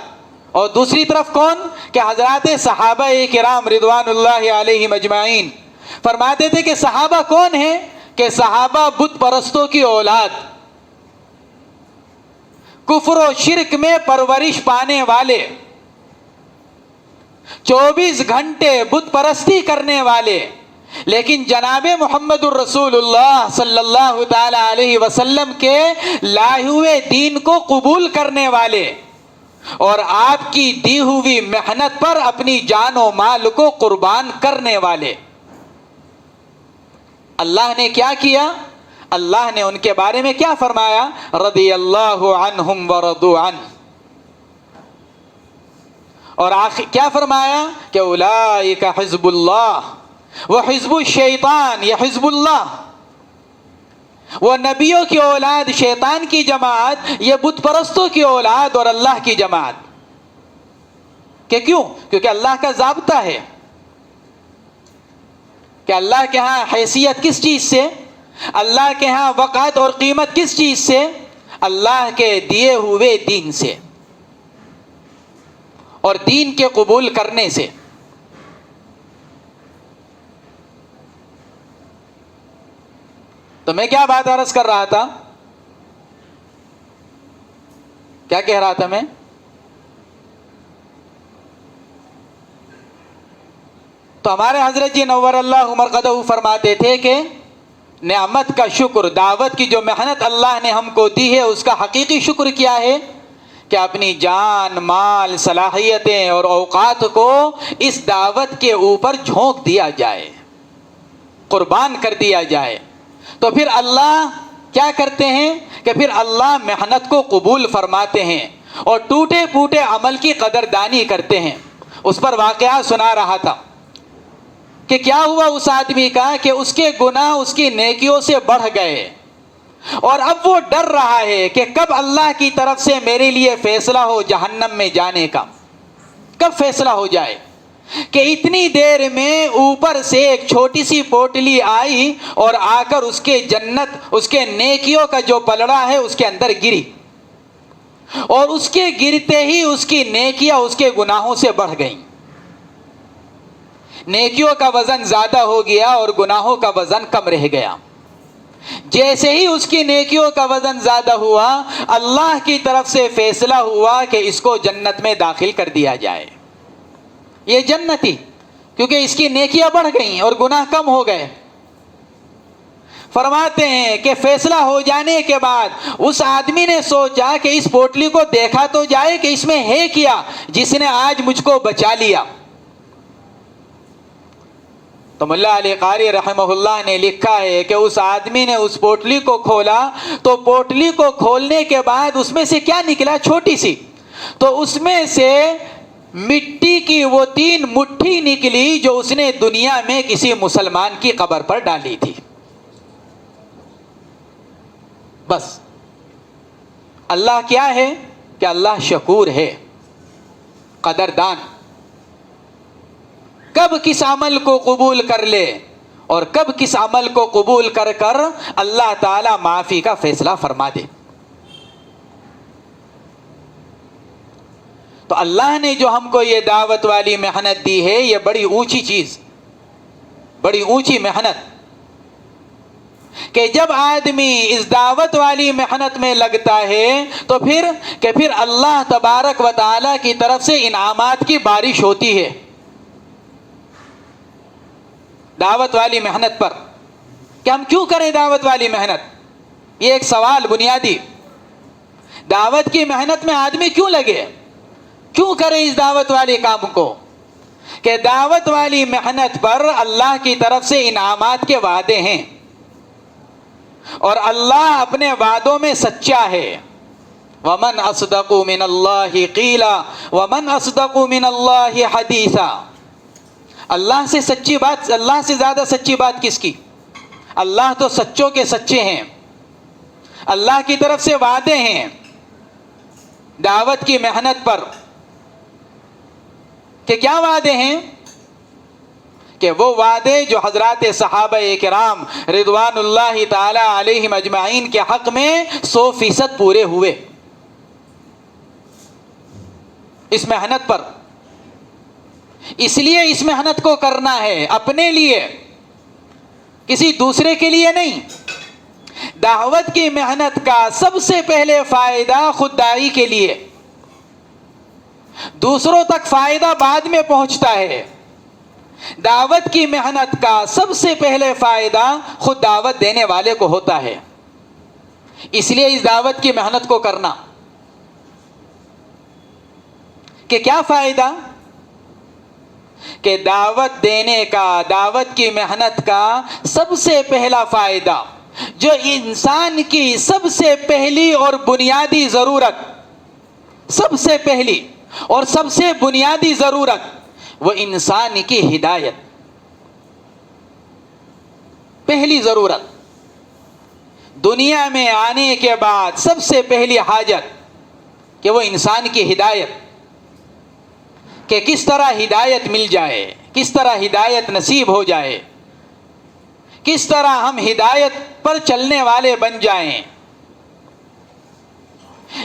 A: اور دوسری طرف کون؟ کہ حضرات صحابہ کرام رضوان اللہ علیہم اجمعین۔ فرماتے تھے کہ صحابہ کون ہیں؟ کہ صحابہ بت پرستوں کی اولاد، کفر و شرک میں پرورش پانے والے، 24 گھنٹے بت پرستی کرنے والے، لیکن جناب محمد الرسول اللہ صلی اللہ تعالی علیہ وسلم کے لائے ہوئے دین کو قبول کرنے والے، اور آپ کی دی ہوئی محنت پر اپنی جان و مال کو قربان کرنے والے۔ اللہ نے کیا کیا؟ اللہ نے ان کے بارے میں کیا فرمایا؟ رضی اللہ عنہم ورضوا عنہ۔ اور آخر کیا فرمایا؟ کہ اولئک حزب اللہ وحزب الشیطان، یہ حزب اللہ۔ وہ نبیوں کی اولاد شیطان کی جماعت، یہ بت پرستوں کی اولاد اور اللہ کی جماعت. کہ کیوں؟ کیونکہ اللہ کا ضابطہ ہے کہ اللہ کے ہاں حیثیت کس چیز سے، اللہ کے ہاں وقعت اور قیمت کس چیز سے، اللہ کے دیے ہوئے دین سے اور دین کے قبول کرنے سے. تو میں کیا بات عرض کر رہا تھا، کیا کہہ رہا تھا میں؟ تو ہمارے حضرت جی نور اللہ مرقدہ فرماتے تھے کہ نعمت کا شکر، دعوت کی جو محنت اللہ نے ہم کو دی ہے اس کا حقیقی شکر کیا ہے کہ اپنی جان، مال، صلاحیتیں اور اوقات کو اس دعوت کے اوپر جھونک دیا جائے، قربان کر دیا جائے. تو پھر اللہ کیا کرتے ہیں کہ پھر اللہ محنت کو قبول فرماتے ہیں اور ٹوٹے پھوٹے عمل کی قدردانی کرتے ہیں. اس پر واقعہ سنا رہا تھا کہ کیا ہوا اس آدمی کا کہ اس کے گناہ اس کی نیکیوں سے بڑھ گئے اور اب وہ ڈر رہا ہے کہ کب اللہ کی طرف سے میرے لیے فیصلہ ہو جہنم میں جانے کا، کب فیصلہ ہو جائے. کہ اتنی دیر میں اوپر سے ایک چھوٹی سی پوٹلی آئی اور آ کر اس کے جنت، اس کے نیکیوں کا جو پلڑا ہے اس کے اندر گری، اور اس کے گرتے ہی اس کی نیکیاں اس کے گناہوں سے بڑھ گئیں. نیکیوں کا وزن زیادہ ہو گیا اور گناہوں کا وزن کم رہ گیا. جیسے ہی اس کی نیکیوں کا وزن زیادہ ہوا، اللہ کی طرف سے فیصلہ ہوا کہ اس کو جنت میں داخل کر دیا جائے. یہ جنتی، کیونکہ اس کی نیکیاں بڑھ گئیں اور گناہ کم ہو گئے. فرماتے ہیں کہ فیصلہ ہو جانے کے بعد اس آدمی نے سوچا کہ اس پوٹلی کو دیکھا تو جائے کہ اس میں ہے کیا جس نے آج مجھ کو بچا لیا. تو ملا علی قاری رحمہ اللہ نے لکھا ہے کہ اس آدمی نے اس پوٹلی کو کھولا تو پوٹلی کو کھولنے کے بعد اس میں سے کیا نکلا، چھوٹی سی، تو اس میں سے مٹی کی وہ 3 مٹھی نکلی جو اس نے دنیا میں کسی مسلمان کی قبر پر ڈالی تھی. بس اللہ کیا ہے کہ اللہ شکور ہے، قدردان. کب کس عمل کو قبول کر لے اور کب کس عمل کو قبول کر کر اللہ تعالی معافی کا فیصلہ فرما دے. تو اللہ نے جو ہم کو یہ دعوت والی محنت دی ہے، یہ بڑی اونچی چیز، بڑی اونچی محنت، کہ جب آدمی اس دعوت والی محنت میں لگتا ہے تو پھر اللہ تبارک و تعالی کی طرف سے انعامات کی بارش ہوتی ہے. دعوت والی محنت پر کہ ہم کیوں کریں دعوت والی محنت، یہ ایک سوال بنیادی. دعوت کی محنت میں آدمی کیوں لگے، کیوں کرے اس دعوت والے کام کو؟ کہ دعوت والی محنت پر اللہ کی طرف سے انعامات کے وعدے ہیں اور اللہ اپنے وعدوں میں سچا ہے. وَمَنْ أَصْدَقُ مِنَ اللَّهِ قِيلًا وَمَنْ أَصْدَقُ مِنَ اللَّهِ حَدِيثًا. اللہ سے سچی بات، اللہ سے زیادہ سچی بات کس کی؟ اللہ تو سچوں کے سچے ہیں، اللہ کی طرف سے وعدے ہیں دعوت کی محنت پر. کہ کیا وعدے ہیں؟ کہ وہ وعدے جو حضرات صحابہ کرام رضوان اللہ تعالی علیہم اجمعین کے حق میں 100% پورے ہوئے اس محنت پر. اس لیے اس محنت کو کرنا ہے اپنے لیے، کسی دوسرے کے لیے نہیں. دعوت کی محنت کا سب سے پہلے فائدہ خودداری کے لیے، دوسروں تک فائدہ بعد میں پہنچتا ہے. دعوت کی محنت کا سب سے پہلے فائدہ خود دعوت دینے والے کو ہوتا ہے. اس لیے اس دعوت کی محنت کو کرنا. کہ کیا فائدہ؟ کہ دعوت دینے کا، دعوت کی محنت کا سب سے پہلا فائدہ، جو انسان کی سب سے پہلی اور بنیادی ضرورت، سب سے پہلی اور سب سے بنیادی ضرورت، وہ انسان کی ہدایت. پہلی ضرورت دنیا میں آنے کے بعد سب سے پہلی حاجت کہ وہ انسان کی ہدایت، کہ کس طرح ہدایت مل جائے، کس طرح ہدایت نصیب ہو جائے، کس طرح ہم ہدایت پر چلنے والے بن جائیں۔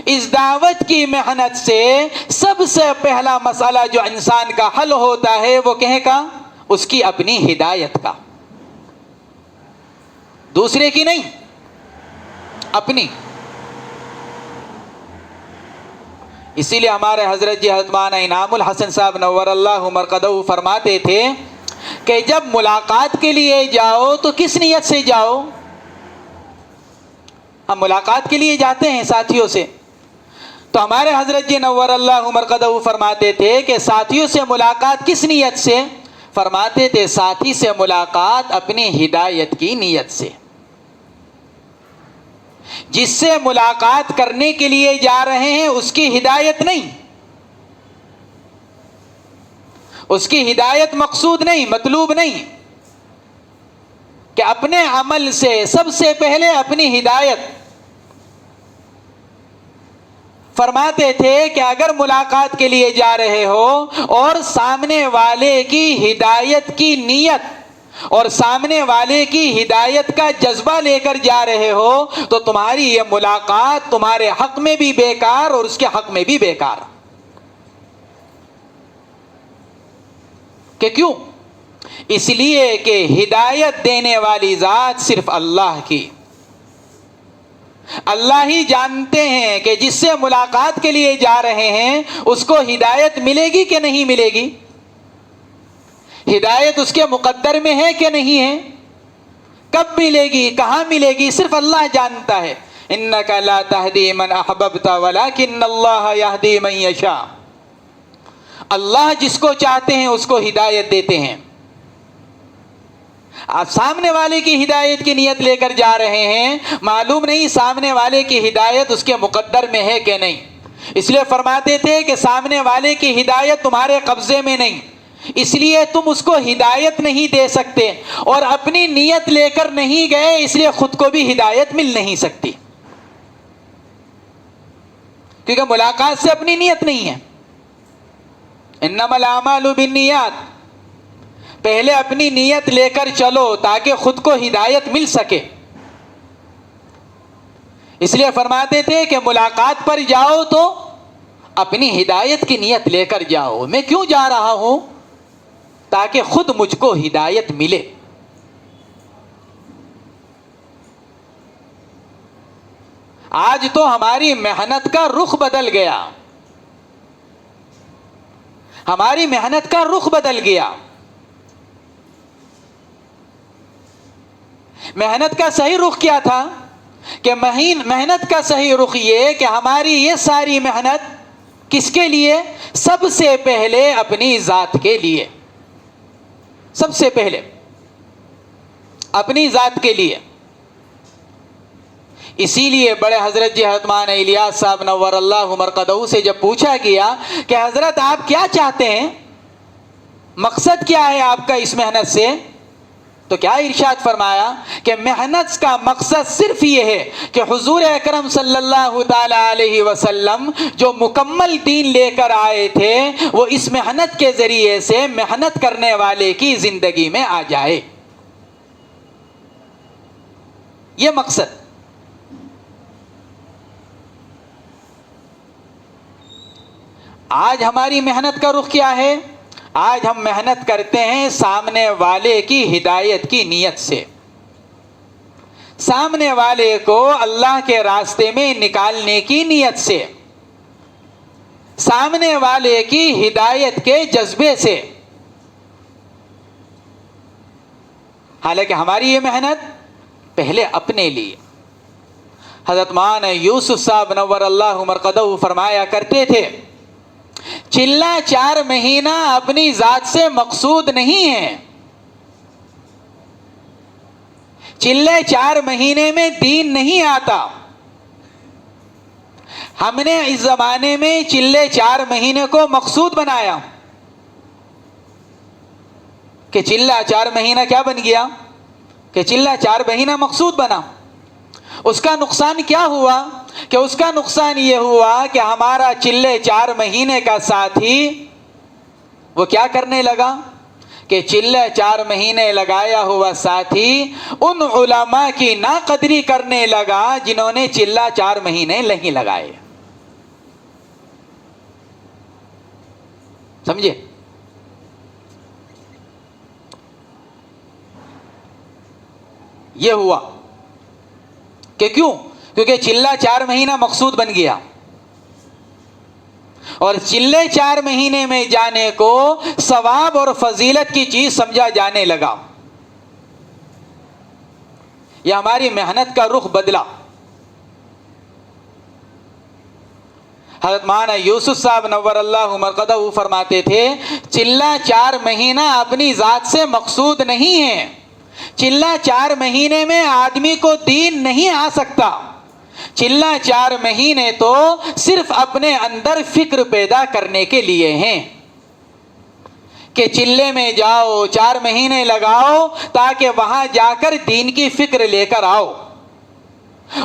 A: اس دعوت کی محنت سے سب سے پہلا مسئلہ جو انسان کا حل ہوتا ہے وہ کہے کا، اس کی اپنی ہدایت کا، دوسرے کی نہیں، اپنی۔ اسی لیے ہمارے حضرت جی حضرت مولانا انعام الحسن صاحب نور اللہ مرقدہ فرماتے تھے کہ جب ملاقات کے لیے جاؤ تو کس نیت سے جاؤ؟ ہم ملاقات کے لیے جاتے ہیں ساتھیوں سے، تو ہمارے حضرت جی نور اللہ مرقدہ فرماتے تھے کہ ساتھیوں سے ملاقات کس نیت سے؟ فرماتے تھے ساتھی سے ملاقات اپنی ہدایت کی نیت سے۔ جس سے ملاقات کرنے کے لیے جا رہے ہیں اس کی ہدایت نہیں، اس کی ہدایت مقصود نہیں، مطلوب نہیں، کہ اپنے عمل سے سب سے پہلے اپنی ہدایت۔ فرماتے تھے کہ اگر ملاقات کے لیے جا رہے ہو اور سامنے والے کی ہدایت کی نیت اور سامنے والے کی ہدایت کا جذبہ لے کر جا رہے ہو تو تمہاری یہ ملاقات تمہارے حق میں بھی بیکار اور اس کے حق میں بھی بیکار۔ کہ کیوں؟ اس لیے کہ ہدایت دینے والی ذات صرف اللہ کی، اللہ ہی جانتے ہیں کہ جس سے ملاقات کے لیے جا رہے ہیں اس کو ہدایت ملے گی کہ نہیں ملے گی، ہدایت اس کے مقدر میں ہے کہ نہیں ہے، کب ملے گی، کہاں ملے گی، صرف اللہ جانتا ہے۔ انک لا تہدی من احببت ولکن اللہ یہدی من یشاء، اللہ جس کو چاہتے ہیں اس کو ہدایت دیتے ہیں۔ آپ سامنے والے کی ہدایت کی نیت لے کر جا رہے ہیں، معلوم نہیں سامنے والے کی ہدایت اس کے مقدر میں ہے کہ نہیں، اس لیے فرماتے تھے کہ سامنے والے کی ہدایت تمہارے قبضے میں نہیں، اس لیے تم اس کو ہدایت نہیں دے سکتے، اور اپنی نیت لے کر نہیں گئے اس لیے خود کو بھی ہدایت مل نہیں سکتی، کیونکہ ملاقات سے اپنی نیت نہیں ہے۔ انما الاعمال بالنیات، پہلے اپنی نیت لے کر چلو تاکہ خود کو ہدایت مل سکے۔ اس لیے فرماتے تھے کہ ملاقات پر جاؤ تو اپنی ہدایت کی نیت لے کر جاؤ، میں کیوں جا رہا ہوں؟ تاکہ خود مجھ کو ہدایت ملے۔ آج تو ہماری محنت کا رخ بدل گیا، ہماری محنت کا رخ بدل گیا۔ محنت کا صحیح رخ کیا تھا؟ کہ محنت کا صحیح رخ یہ کہ ہماری یہ ساری محنت کس کے لیے؟ سب سے پہلے اپنی ذات کے لیے، سب سے پہلے اپنی ذات کے لیے۔ اسی لیے بڑے حضرت جی حضرت مولانا الیاس صاحب نور اللہ مرقدہ سے جب پوچھا گیا کہ حضرت آپ کیا چاہتے ہیں، مقصد کیا ہے آپ کا اس محنت سے، تو کیا ارشاد فرمایا کہ محنت کا مقصد صرف یہ ہے کہ حضور اکرم صلی اللہ تعالی علیہ وسلم جو مکمل دین لے کر آئے تھے وہ اس محنت کے ذریعے سے محنت کرنے والے کی زندگی میں آ جائے، یہ مقصد۔ آج ہماری محنت کا رخ کیا ہے؟ آج ہم محنت کرتے ہیں سامنے والے کی ہدایت کی نیت سے، سامنے والے کو اللہ کے راستے میں نکالنے کی نیت سے، سامنے والے کی ہدایت کے جذبے سے۔ حالانکہ ہماری یہ محنت پہلے اپنے لیے۔ حضرت مولانا یوسف صاحب نور اللہ مرقدہ فرمایا کرتے تھے چلہ 4 مہینہ اپنی ذات سے مقصود نہیں ہے، چلے 4 مہینے میں دین نہیں آتا۔ ہم نے اس زمانے میں چلے 4 مہینے کو مقصود بنایا کہ چلہ 4 مہینہ کیا بن گیا کہ چلہ 4 مہینہ مقصود بنا، اس کا نقصان کیا ہوا کہ اس کا نقصان یہ ہوا کہ ہمارا چلے 4 مہینے کا ساتھی وہ کیا کرنے لگا کہ چلے 4 مہینے لگایا ہوا ساتھی ان علماء کی ناقدری کرنے لگا جنہوں نے چلہ 4 مہینے نہیں لگائے. سمجھے؟ یہ ہوا کہ کیوں؟ کیونکہ چلہ 4 مہینہ مقصود بن گیا اور چلے 4 مہینے میں جانے کو ثواب اور فضیلت کی چیز سمجھا جانے لگا. یہ ہماری محنت کا رخ بدلا. حضرت مولانا یوسف صاحب نور اللہ مرقدہ فرماتے تھے چلہ 4 مہینہ اپنی ذات سے مقصود نہیں ہے. چلہ 4 مہینے میں آدمی کو دین نہیں آ سکتا. چلہ 4 مہینے تو صرف اپنے اندر فکر پیدا کرنے کے لیے ہیں کہ چلے میں جاؤ 4 مہینے لگاؤ تاکہ وہاں جا کر دین کی فکر لے کر آؤ.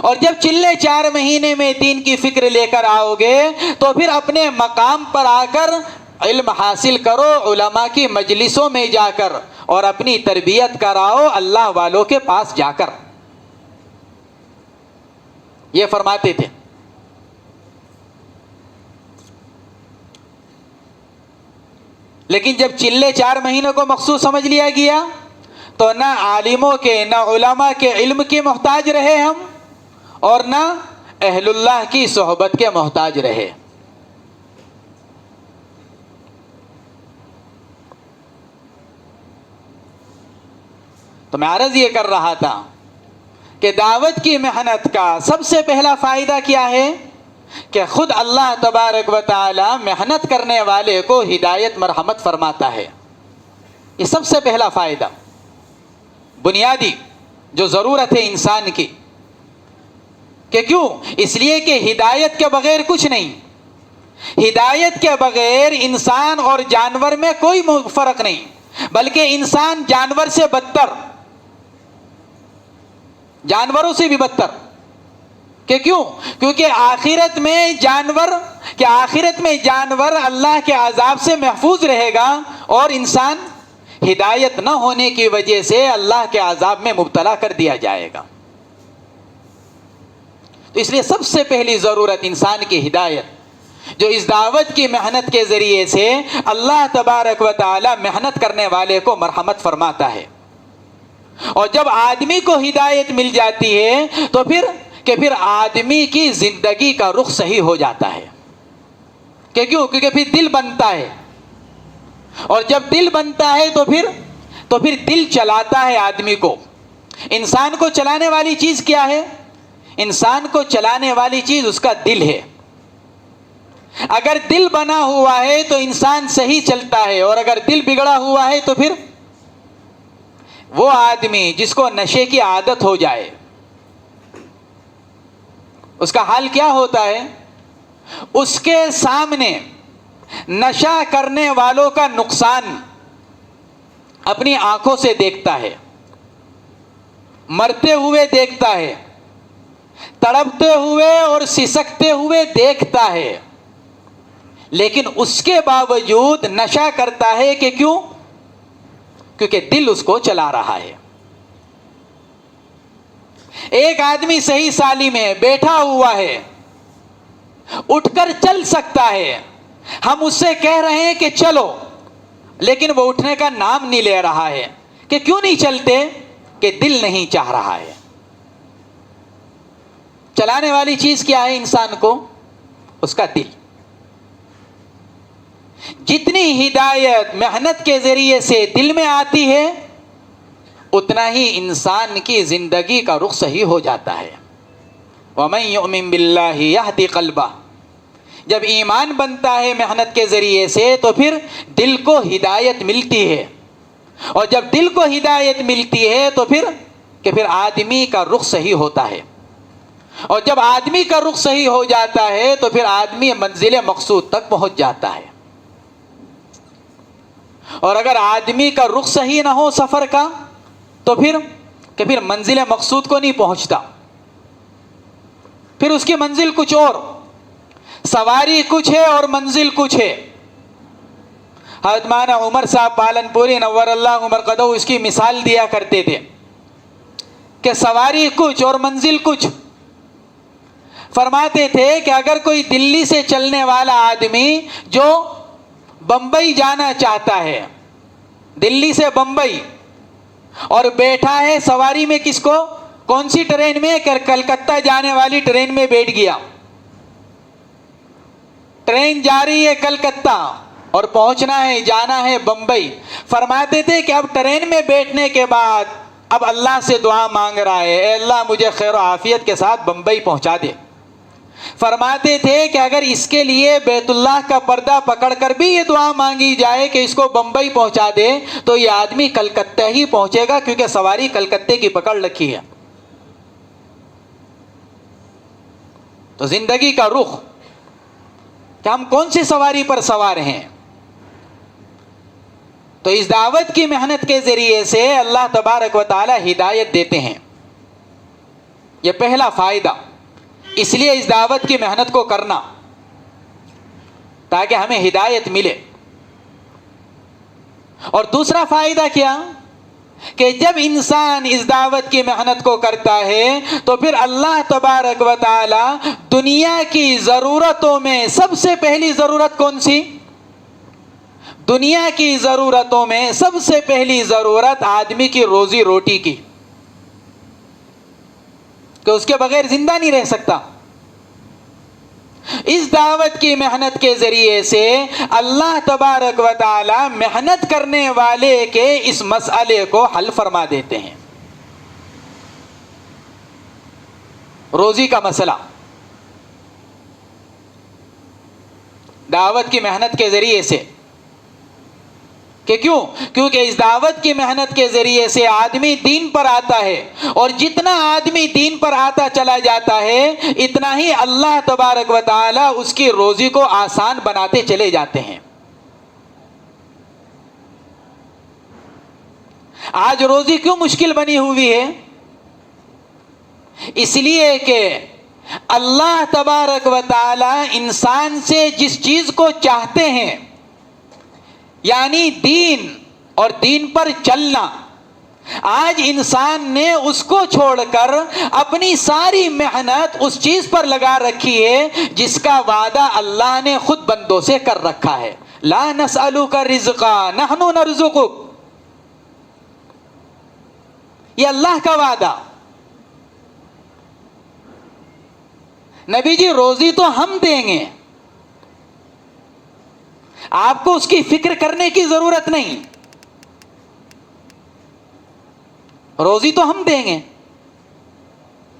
A: اور جب چلے 4 مہینے میں دین کی فکر لے کر آؤ گے تو پھر اپنے مقام پر آ کر علم حاصل کرو علماء کی مجلسوں میں جا کر اور اپنی تربیت کراؤ اللہ والوں کے پاس جا کر. یہ فرماتے تھے. لیکن جب چلے 4 مہینوں کو مخصوص سمجھ لیا گیا تو نہ عالموں کے نہ علماء کے علم کے محتاج رہے ہم اور نہ اہل اللہ کی صحبت کے محتاج رہے. تو میں عرض یہ کر رہا تھا کہ دعوت کی محنت کا سب سے پہلا فائدہ کیا ہے کہ خود اللہ تبارک و تعالی محنت کرنے والے کو ہدایت مرحمت فرماتا ہے. یہ سب سے پہلا فائدہ بنیادی جو ضرورت ہے انسان کی. کہ کیوں؟ اس لیے کہ ہدایت کے بغیر کچھ نہیں. ہدایت کے بغیر انسان اور جانور میں کوئی فرق نہیں بلکہ انسان جانور سے بدتر جانوروں سے بھی بدتر. کہ کیوں؟ کیونکہ آخرت میں جانور اللہ کے عذاب سے محفوظ رہے گا اور انسان ہدایت نہ ہونے کی وجہ سے اللہ کے عذاب میں مبتلا کر دیا جائے گا. تو اس لیے سب سے پہلی ضرورت انسان کی ہدایت جو اس دعوت کی محنت کے ذریعے سے اللہ تبارک و تعالی محنت کرنے والے کو مرحمت فرماتا ہے. اور جب آدمی کو ہدایت مل جاتی ہے تو پھر آدمی کی زندگی کا رخ صحیح ہو جاتا ہے. کہ کیوں؟ کیونکہ پھر دل بنتا ہے اور جب دل بنتا ہے تو پھر دل چلاتا ہے آدمی کو. انسان کو چلانے والی چیز کیا ہے؟ انسان کو چلانے والی چیز اس کا دل ہے. اگر دل بنا ہوا ہے تو انسان صحیح چلتا ہے اور اگر دل بگڑا ہوا ہے تو پھر وہ آدمی جس کو نشے کی عادت ہو جائے اس کا حال کیا ہوتا ہے؟ اس کے سامنے نشہ کرنے والوں کا نقصان اپنی آنکھوں سے دیکھتا ہے, مرتے ہوئے دیکھتا ہے, تڑپتے ہوئے اور سسکتے ہوئے دیکھتا ہے, لیکن اس کے باوجود نشہ کرتا ہے. کہ کیوں؟ کیونکہ دل اس کو چلا رہا ہے. ایک آدمی صحیح سالم ہے, بیٹھا ہوا ہے, اٹھ کر چل سکتا ہے, ہم اس سے کہہ رہے ہیں کہ چلو, لیکن وہ اٹھنے کا نام نہیں لے رہا ہے. کہ کیوں نہیں چلتے؟ کہ دل نہیں چاہ رہا ہے. چلانے والی چیز کیا ہے انسان کو؟ اس کا دل. جتنی ہدایت محنت کے ذریعے سے دل میں آتی ہے اتنا ہی انسان کی زندگی کا رخ صحیح ہو جاتا ہے. وَمَن يُؤْمِن بِاللَّهِ يَهْدِ قَلْبَهُ. جب ایمان بنتا ہے محنت کے ذریعے سے تو پھر دل کو ہدایت ملتی ہے, اور جب دل کو ہدایت ملتی ہے تو پھر آدمی کا رخ صحیح ہوتا ہے, اور جب آدمی کا رخ صحیح ہو جاتا ہے تو پھر آدمی منزل مقصود تک پہنچ جاتا ہے. اور اگر آدمی کا رخ صحیح نہ ہو سفر کا تو پھر منزل مقصود کو نہیں پہنچتا. پھر اس کی منزل کچھ اور، سواری کچھ ہے اور منزل کچھ ہے۔ حضرت مولانا عمر صاحب پالن پوری نور اللہ مرقدہ اس کی مثال دیا کرتے تھے کہ سواری کچھ اور منزل کچھ۔ فرماتے تھے کہ اگر کوئی دلی سے چلنے والا آدمی جو بمبئی جانا چاہتا ہے، دلی سے بمبئی، اور بیٹھا ہے سواری میں، کس کو؟ کون سی ٹرین میں؟ کلکتہ جانے والی ٹرین میں بیٹھ گیا، ٹرین جا رہی ہے کلکتہ اور پہنچنا ہے، جانا ہے بمبئی۔ فرماتے تھے کہ اب ٹرین میں بیٹھنے کے بعد اب اللہ سے دعا مانگ رہا ہے، اے اللہ مجھے خیر و عافیت کے ساتھ بمبئی پہنچا دے۔ فرماتے تھے کہ اگر اس کے لیے بیت اللہ کا پردہ پکڑ کر بھی یہ دعا مانگی جائے کہ اس کو بمبئی پہنچا دے تو یہ آدمی کلکتہ ہی پہنچے گا، کیونکہ سواری کلکتے کی پکڑ رکھی ہے۔ تو زندگی کا رخ کہ ہم کون سی سواری پر سوار ہیں۔ تو اس دعوت کی محنت کے ذریعے سے اللہ تبارک و تعالی ہدایت دیتے ہیں، یہ پہلا فائدہ۔ اس لیے اس دعوت کی محنت کو کرنا تاکہ ہمیں ہدایت ملے۔ اور دوسرا فائدہ کیا کہ جب انسان اس دعوت کی محنت کو کرتا ہے تو پھر اللہ تبارک و تعالی دنیا کی ضرورتوں میں سب سے پہلی ضرورت کون سی؟ دنیا کی ضرورتوں میں سب سے پہلی ضرورت آدمی کی روزی روٹی کی، کہ اس کے بغیر زندہ نہیں رہ سکتا۔ اس دعوت کی محنت کے ذریعے سے اللہ تبارک و تعالی محنت کرنے والے کے اس مسئلے کو حل فرما دیتے ہیں۔ روزی کا مسئلہ دعوت کی محنت کے ذریعے سے، کہ کیوں؟ کیونکہ اس دعوت کی محنت کے ذریعے سے آدمی دین پر آتا ہے، اور جتنا آدمی دین پر آتا چلا جاتا ہے اتنا ہی اللہ تبارک و تعالی اس کی روزی کو آسان بناتے چلے جاتے ہیں۔ آج روزی کیوں مشکل بنی ہوئی ہے؟ اس لیے کہ اللہ تبارک و تعالی انسان سے جس چیز کو چاہتے ہیں، یعنی دین اور دین پر چلنا، آج انسان نے اس کو چھوڑ کر اپنی ساری محنت اس چیز پر لگا رکھی ہے جس کا وعدہ اللہ نے خود بندوں سے کر رکھا ہے۔ لا نسألک رزقا نحن نرزقک، یہ اللہ کا وعدہ۔ نبی جی روزی تو ہم دیں گے، آپ کو اس کی فکر کرنے کی ضرورت نہیں، روزی تو ہم دیں گے،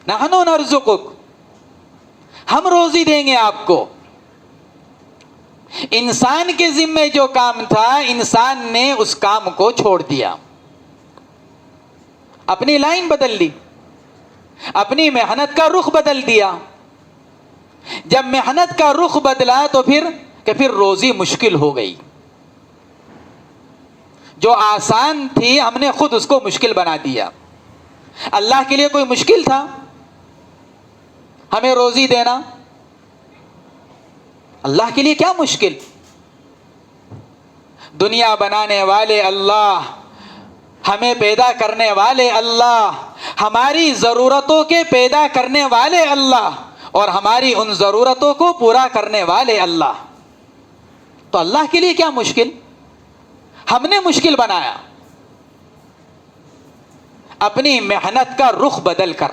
A: نحن نرزقک، ہم روزی دیں گے آپ کو۔ انسان کے ذمے جو کام تھا انسان نے اس کام کو چھوڑ دیا، اپنی لائن بدل دی، اپنی محنت کا رخ بدل دیا۔ جب محنت کا رخ بدلا تو پھر روزی مشکل ہو گئی، جو آسان تھی ہم نے خود اس کو مشکل بنا دیا۔ اللہ کے لیے کوئی مشکل تھا ہمیں روزی دینا؟ اللہ کے لیے کیا مشکل؟ دنیا بنانے والے اللہ، ہمیں پیدا کرنے والے اللہ، ہماری ضرورتوں کے پیدا کرنے والے اللہ، اور ہماری ان ضرورتوں کو پورا کرنے والے اللہ۔ تو اللہ کے لیے کیا مشکل؟ ہم نے مشکل بنایا اپنی محنت کا رخ بدل کر۔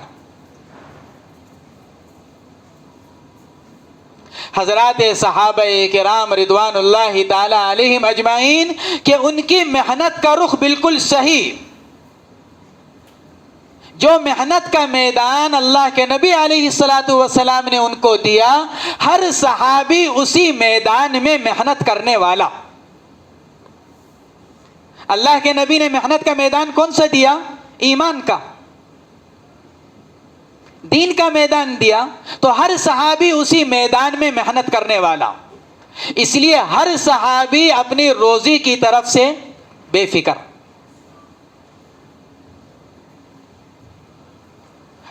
A: حضرات صحابہ کرام رضوان اللہ تعالی علیہم اجمعین کہ ان کی محنت کا رخ بالکل صحیح، جو محنت کا میدان اللہ کے نبی علیہ الصلاۃ والسلام نے ان کو دیا، ہر صحابی اسی میدان میں محنت کرنے والا۔ اللہ کے نبی نے محنت کا میدان کون سا دیا؟ ایمان کا، دین کا میدان دیا، تو ہر صحابی اسی میدان میں محنت کرنے والا۔ اس لیے ہر صحابی اپنی روزی کی طرف سے بے فکر۔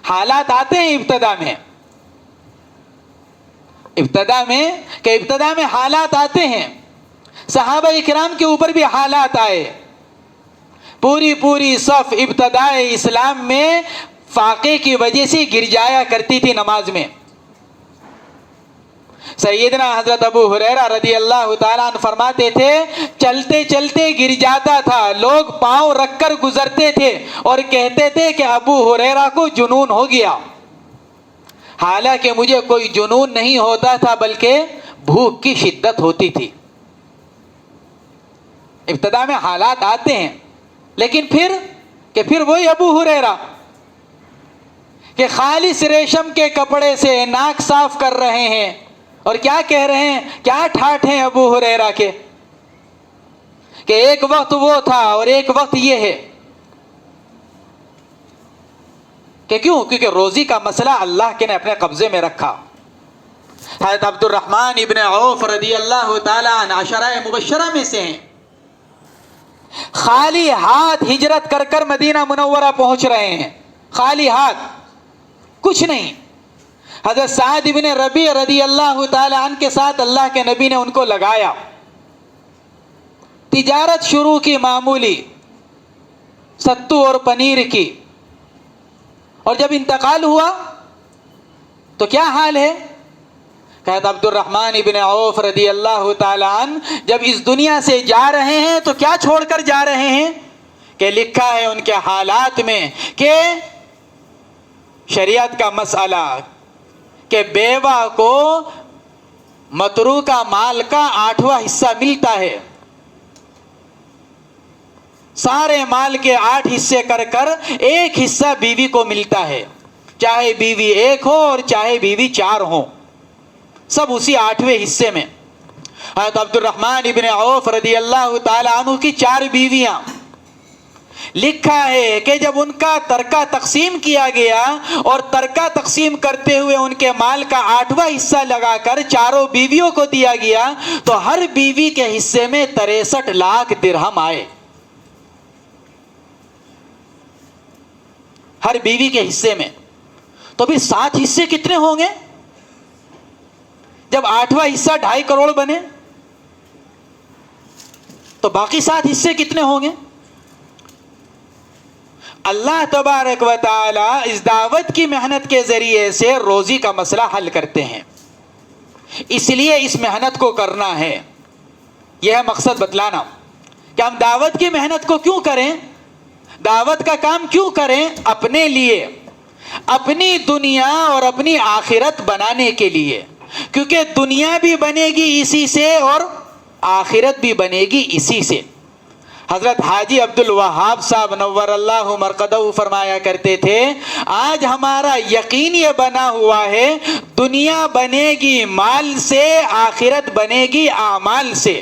A: حالات آتے ہیں ابتدا میں ابتدا میں حالات آتے ہیں. صحابہ اکرام کے اوپر بھی حالات آئے. پوری صف ابتدائے اسلام میں فاقے کی وجہ سے گر جایا کرتی تھی نماز میں. سیدنا حضرت ابو ہریرہ رضی اللہ تعالیٰ عنہ فرماتے تھے چلتے چلتے گر جاتا تھا, لوگ پاؤں رکھ کر گزرتے تھے اور کہتے تھے کہ ابو ہریرہ کو جنون ہو گیا. حالانکہ مجھے کوئی جنون نہیں ہوتا تھا بلکہ بھوک کی شدت ہوتی تھی. ابتدا میں حالات آتے ہیں, لیکن پھر وہی ابو ہریرہ کہ خالص ریشم کے کپڑے سے ناک صاف کر رہے ہیں اور کیا کہہ رہے ہیں, کیا ٹھاٹ ہیں ابو ہریرہ کے کہ ایک وقت وہ تھا اور ایک وقت یہ ہے. کہ کیوں؟ کیونکہ روزی کا مسئلہ اللہ کے نے اپنے قبضے میں رکھا. حضرت عبد الرحمن ابن عوف رضی اللہ تعالیٰ عنہ عشرہ مبشرہ میں سے ہیں. خالی ہاتھ ہجرت کر کر مدینہ منورہ پہنچ رہے ہیں, خالی ہاتھ, کچھ نہیں. حضرت سعد ابن ربیع رضی اللہ تعالی عنہ کے ساتھ اللہ کے نبی نے ان کو لگایا. تجارت شروع کی معمولی ستو اور پنیر کی, اور جب انتقال ہوا تو کیا حال ہے؟ کہتا عبد الرحمن ابن عوف رضی اللہ تعالی عنہ جب اس دنیا سے جا رہے ہیں تو کیا چھوڑ کر جا رہے ہیں کہ لکھا ہے ان کے حالات میں کہ شریعت کا مسئلہ کہ بیوہ کو متروکہ مال کا 8واں حصہ ملتا ہے. سارے مال کے 8 حصے کر کر ایک حصہ بیوی کو ملتا ہے, چاہے بیوی 1 ہو اور چاہے بیوی 4 ہو, سب اسی 8ویں حصے میں. حضرت عبد الرحمن ابن عوف رضی اللہ تعالی عنہ کی 4 بیویاں, لکھا ہے کہ جب ان کا ترکہ تقسیم کیا گیا اور ترکہ تقسیم کرتے ہوئے ان کے مال کا 8واں حصہ لگا کر 4 بیویوں کو دیا گیا تو ہر بیوی کے حصے میں 63 لاکھ درہم آئے. ہر بیوی کے حصے میں. تو بھی 7 حصے کتنے ہوں گے جب 8واں حصہ 2.5 کروڑ بنے تو باقی 7 حصے کتنے ہوں گے؟ اللہ تبارک و تعالی اس دعوت کی محنت کے ذریعے سے روزی کا مسئلہ حل کرتے ہیں. اس لیے اس محنت کو کرنا ہے. یہ ہے مقصد بتلانا کہ ہم دعوت کی محنت کو کیوں کریں, دعوت کا کام کیوں کریں؟ اپنے لیے, اپنی دنیا اور اپنی آخرت بنانے کے لیے. کیونکہ دنیا بھی بنے گی اسی سے اور آخرت بھی بنے گی اسی سے. حضرت حاجی عبد الوہاب صاحب نور اللہ مرقدہ فرمایا کرتے تھے آج ہمارا یقین یہ بنا ہوا ہے دنیا بنے گی مال سے, آخرت بنے گی اعمال سے.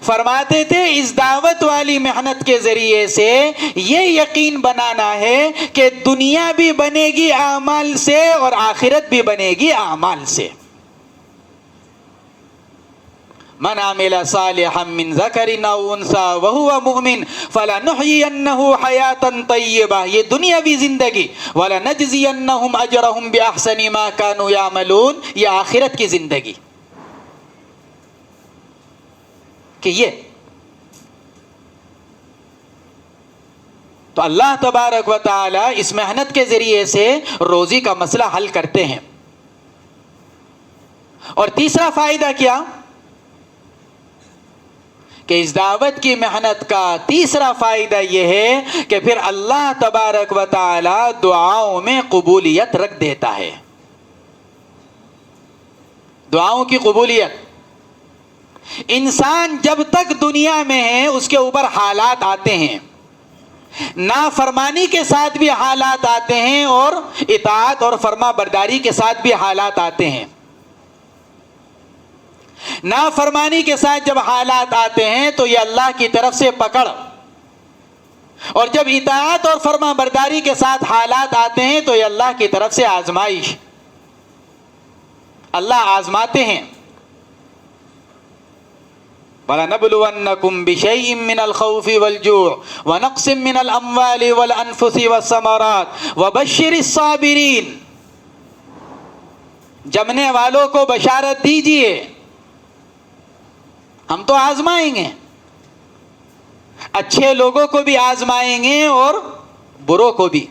A: فرماتے تھے اس دعوت والی محنت کے ذریعے سے یہ یقین بنانا ہے کہ دنیا بھی بنے گی اعمال سے اور آخرت بھی بنے گی اعمال سے. من عمل صالحا من ذکر او انثى وهو مؤمن فلنحيينه حیاتا طیبہ, یہ دنیاوی زندگی, ولنجزینہم اجرہم باحسن ما كانوا یعملون, یہ آخرت کی زندگی. کہ یہ تو اللہ تبارک و تعالی اس محنت کے ذریعے سے روزی کا مسئلہ حل کرتے ہیں. اور تیسرا فائدہ کیا کہ اس دعوت کی محنت کا تیسرا فائدہ یہ ہے کہ پھر اللہ تبارک و تعالی دعاؤں میں قبولیت رکھ دیتا ہے. دعاؤں کی قبولیت. انسان جب تک دنیا میں ہے اس کے اوپر حالات آتے ہیں, نافرمانی کے ساتھ بھی حالات آتے ہیں اور اطاعت اور فرما برداری کے ساتھ بھی حالات آتے ہیں. نافرمانی کے ساتھ جب حالات آتے ہیں تو یہ اللہ کی طرف سے پکڑ, اور جب اطاعت اور فرما برداری کے ساتھ حالات آتے ہیں تو یہ اللہ کی طرف سے آزمائش. اللہ آزماتے ہیں. وَلَنَبْلُوَنَّكُمْ بِشَيْءٍ مِّنَ الْخَوْفِ وَالْجُوعِ وَنَقْصٍ مِّنَ الْأَمْوَالِ وَالْأَنفُسِ وَالثَّمَرَاتِ وَبَشِّرِ الصَّابِرِينَ. جمنے والوں کو بشارت دیجئے، ہم تو آزمائیں گے، اچھے لوگوں کو بھی آزمائیں گے اور بروں کو بھی۔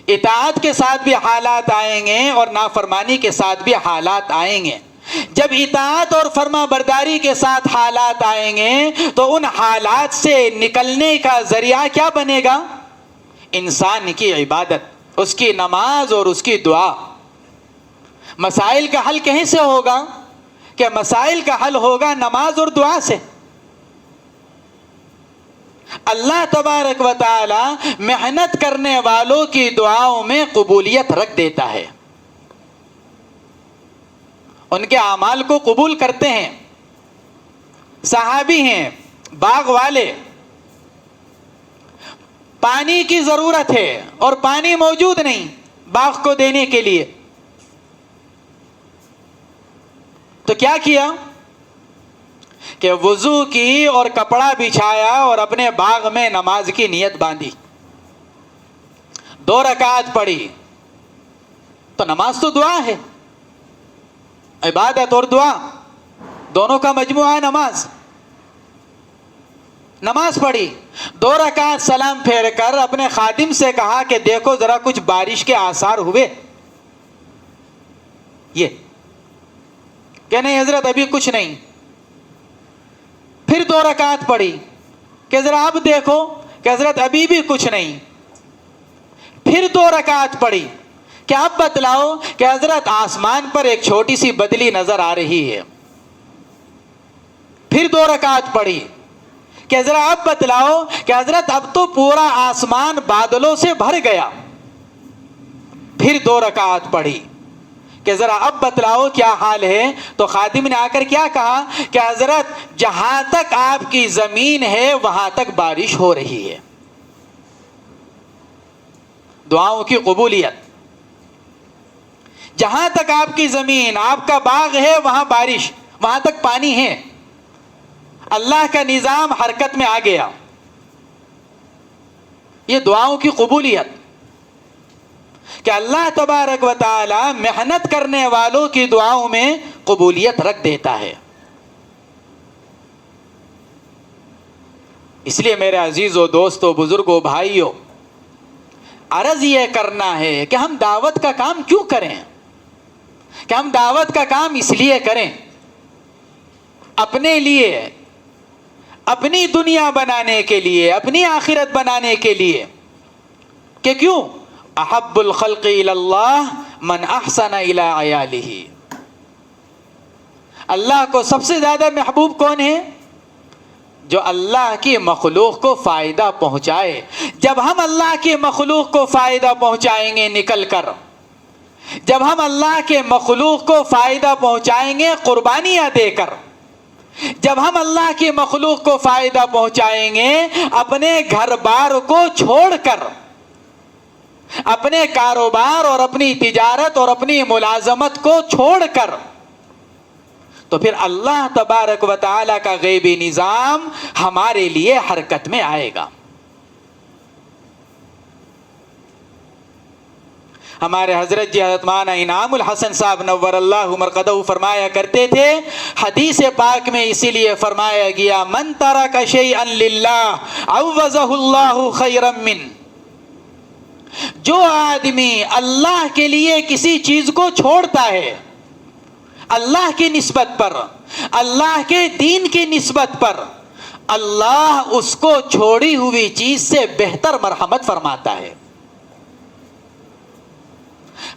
A: اطاعت کے ساتھ بھی حالات آئیں گے اور نافرمانی کے ساتھ بھی حالات آئیں گے۔ جب اطاعت اور فرما برداری کے ساتھ حالات آئیں گے تو ان حالات سے نکلنے کا ذریعہ کیا بنے گا؟ انسان کی عبادت، اس کی نماز اور اس کی دعا۔ مسائل کا حل کہیں سے ہوگا؟ کہ مسائل کا حل ہوگا نماز اور دعا سے۔ اللہ تبارک و تعالی محنت کرنے والوں کی دعاؤں میں قبولیت رکھ دیتا ہے، ان کے اعمال کو قبول کرتے ہیں۔ صحابی ہیں، باغ والے، پانی کی ضرورت ہے اور پانی موجود نہیں باغ کو دینے کے لیے، تو کیا کیا کہ وضو کی اور کپڑا بچھایا اور اپنے باغ میں نماز کی نیت باندھی، 2 رکعت پڑھی۔ تو نماز تو دعا ہے، عبادت اور دعا دونوں کا مجموعہ ہے نماز۔ نماز پڑھی، 2 رکعت سلام پھیر کر اپنے خادم سے کہا کہ دیکھو ذرا کچھ بارش کے آثار ہوئے؟ یہ کہ نہیں حضرت ابھی کچھ نہیں۔ پھر 2 رکعت پڑھی کہ ذرا اب دیکھو کہ حضرت ابھی بھی کچھ نہیں۔ پھر 2 رکعت پڑھی کہ اب بتلاؤ کہ حضرت آسمان پر ایک چھوٹی سی بدلی نظر آ رہی ہے۔ پھر 2 رکعت پڑھی کہ ذرا اب بتلاؤ کہ حضرت اب تو پورا آسمان بادلوں سے بھر گیا۔ پھر 2 رکعت پڑھی کہ ذرا اب بتلاؤ کیا حال ہے؟ تو خادم نے آ کر کیا کہا کہ حضرت جہاں تک آپ کی زمین ہے وہاں تک بارش ہو رہی ہے۔ دعاؤں کی قبولیت، جہاں تک آپ کی زمین، آپ کا باغ ہے وہاں بارش، وہاں تک پانی ہے، اللہ کا نظام حرکت میں آ گیا۔ یہ دعاؤں کی قبولیت کہ اللہ تبارک و تعالی محنت کرنے والوں کی دعاؤں میں قبولیت رکھ دیتا ہے۔ اس لیے میرے عزیزو، دوستو، بزرگو، بھائیو، عرض یہ کرنا ہے کہ ہم دعوت کا کام کیوں کریں؟ کہ ہم دعوت کا کام اس لیے کریں، اپنے لیے، اپنی دنیا بنانے کے لیے، اپنی آخرت بنانے کے لیے۔ کہ کیوں؟ احب الخلق الی اللہ من احسن الی عیالہ۔ اللہ کو سب سے زیادہ محبوب کون ہے؟ جو اللہ کی مخلوق کو فائدہ پہنچائے۔ جب ہم اللہ کی مخلوق کو فائدہ پہنچائیں گے نکل کر، جب ہم اللہ کے مخلوق کو فائدہ پہنچائیں گے قربانیاں دے کر، جب ہم اللہ کی مخلوق کو فائدہ پہنچائیں گے اپنے گھر بار کو چھوڑ کر، اپنے کاروبار اور اپنی تجارت اور اپنی ملازمت کو چھوڑ کر، تو پھر اللہ تبارک و تعالی کا غیبی نظام ہمارے لیے حرکت میں آئے گا۔ ہمارے حضرت جی حضرت مولانا انعام الحسن صاحب نور اللہ مرقدہ فرمایا کرتے تھے، حدیث پاک میں اسی لیے فرمایا گیا، من ترک شیئا للہ عوضہ اللہ خیرا من۔ جو آدمی اللہ کے لیے کسی چیز کو چھوڑتا ہے، اللہ کی نسبت پر، اللہ کے دین کی نسبت پر، اللہ اس کو چھوڑی ہوئی چیز سے بہتر مرحمت فرماتا ہے۔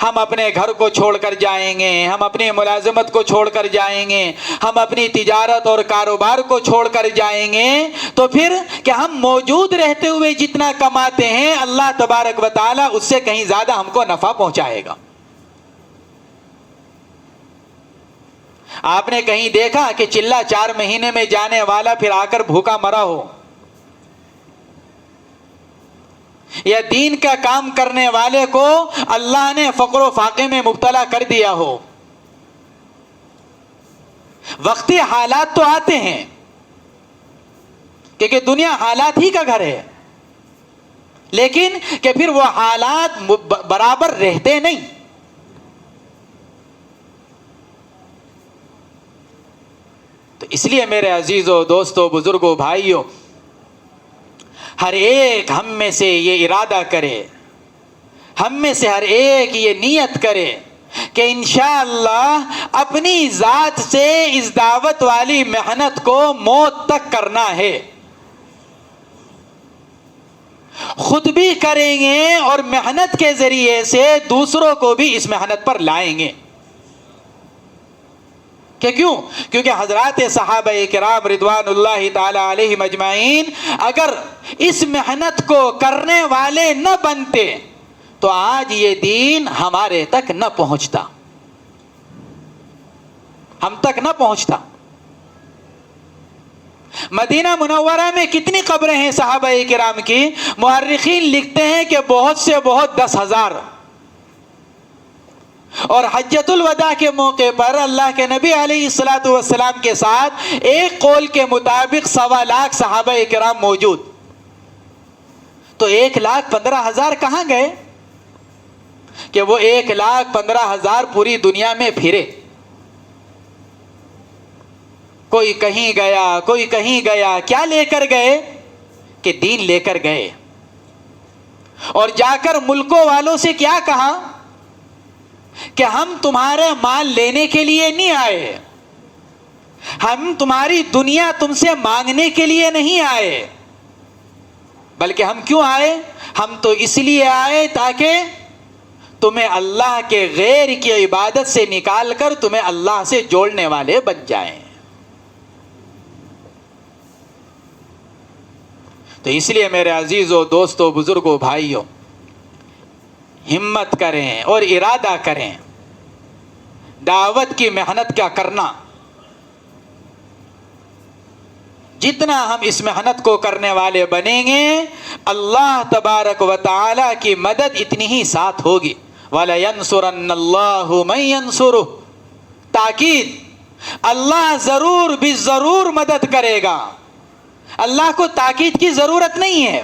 A: ہم اپنے گھر کو چھوڑ کر جائیں گے، ہم اپنی ملازمت کو چھوڑ کر جائیں گے، ہم اپنی تجارت اور کاروبار کو چھوڑ کر جائیں گے، تو پھر کہ ہم موجود رہتے ہوئے جتنا کماتے ہیں اللہ تبارک و تعالی اس سے کہیں زیادہ ہم کو نفع پہنچائے گا۔ آپ نے کہیں دیکھا کہ چلہ 4 مہینے میں جانے والا پھر آ کر بھوکا مرا ہو؟ یا دین کا کام کرنے والے کو اللہ نے فقر و فاقے میں مبتلا کر دیا ہو؟ وقتی حالات تو آتے ہیں، کیونکہ دنیا حالات ہی کا گھر ہے، لیکن کہ پھر وہ حالات برابر رہتے نہیں۔ تو اس لیے میرے عزیزوں، دوستوں، بزرگوں، بھائیوں، ہر ایک ہم میں سے یہ ارادہ کرے، ہم میں سے ہر ایک یہ نیت کرے کہ انشاءاللہ اپنی ذات سے اس دعوت والی محنت کو موت تک کرنا ہے، خود بھی کریں گے اور محنت کے ذریعے سے دوسروں کو بھی اس محنت پر لائیں گے۔ کہ کیوں؟ کیونکہ حضرات صحابہ کرام رضوان اللہ تعالی علیہم اجمعین اگر اس محنت کو کرنے والے نہ بنتے تو آج یہ دین ہمارے تک نہ پہنچتا، ہم تک نہ پہنچتا۔ مدینہ منورہ میں کتنی قبریں ہیں صحابہ کرام کی؟ مؤرخین لکھتے ہیں کہ بہت سے بہت 10,000، اور حجۃ الوداع کے موقع پر اللہ کے نبی علیہ الصلوۃ والسلام کے ساتھ ایک قول کے مطابق 1.25 صحابہ کرام موجود، تو 1,15,000 کہاں گئے کہ وہ 1,15,000 پوری دنیا میں پھرے؟ کوئی کہیں گیا، کوئی کہیں گیا، کیا لے کر گئے؟ کہ دین لے کر گئے، اور جا کر ملکوں والوں سے کیا کہا کہ ہم تمہارے مال لینے کے لیے نہیں آئے، ہم تمہاری دنیا تم سے مانگنے کے لیے نہیں آئے، بلکہ ہم کیوں آئے؟ ہم تو اس لیے آئے تاکہ تمہیں اللہ کے غیر کی عبادت سے نکال کر تمہیں اللہ سے جوڑنے والے بن جائیں۔ تو اس لیے میرے عزیزوں، دوستوں، بزرگوں، بھائیوں، ہمت کریں اور ارادہ کریں دعوت کی محنت کا کرنا۔ جتنا ہم اس محنت کو کرنے والے بنیں گے اللہ تبارک و تعالی کی مدد اتنی ہی ساتھ ہوگی۔ وَلَيَنْصُرَنَّ اللَّهُ مَن يَنْصُرُهُ، تاکید اللہ ضرور بھی ضرور مدد کرے گا۔ اللہ کو تاکید کی ضرورت نہیں ہے،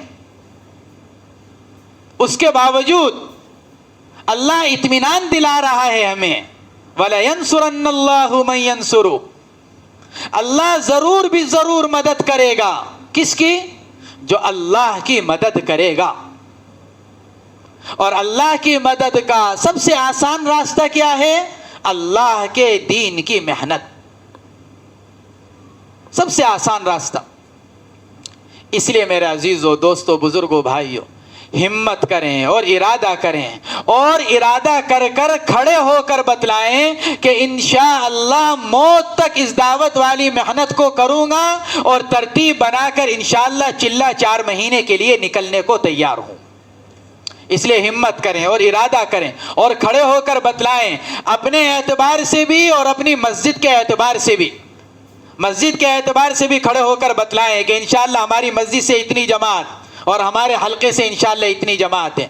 A: اس کے باوجود اللہ اطمینان دلا رہا ہے ہمیں، وَلَيَنْصُرَنَّ اللَّهُ مَن يَنْصُرُهُ، اللہ ضرور بھی ضرور مدد کرے گا۔ کس کی؟ جو اللہ کی مدد کرے گا۔ اور اللہ کی مدد کا سب سے آسان راستہ کیا ہے؟ اللہ کے دین کی محنت، سب سے آسان راستہ۔ اس لیے میرے عزیزوں، دوستوں، بزرگوں، بھائیوں، ہمت کریں اور ارادہ کریں، اور ارادہ کر کر کھڑے ہو کر بتلائیں کہ انشاءاللہ موت تک اس دعوت والی محنت کو کروں گا، اور ترتیب بنا کر انشاءاللہ چلہ 4 مہینے کے لیے نکلنے کو تیار ہوں۔ اس لیے ہمت کریں اور ارادہ کریں اور کھڑے ہو کر بتلائیں، اپنے اعتبار سے بھی اور اپنی مسجد کے اعتبار سے بھی، مسجد کے اعتبار سے بھی کھڑے ہو کر بتلائیں کہ انشاءاللہ ہماری مسجد سے اتنی جماعت اور ہمارے حلقے سے انشاءاللہ اتنی جماعت ہے۔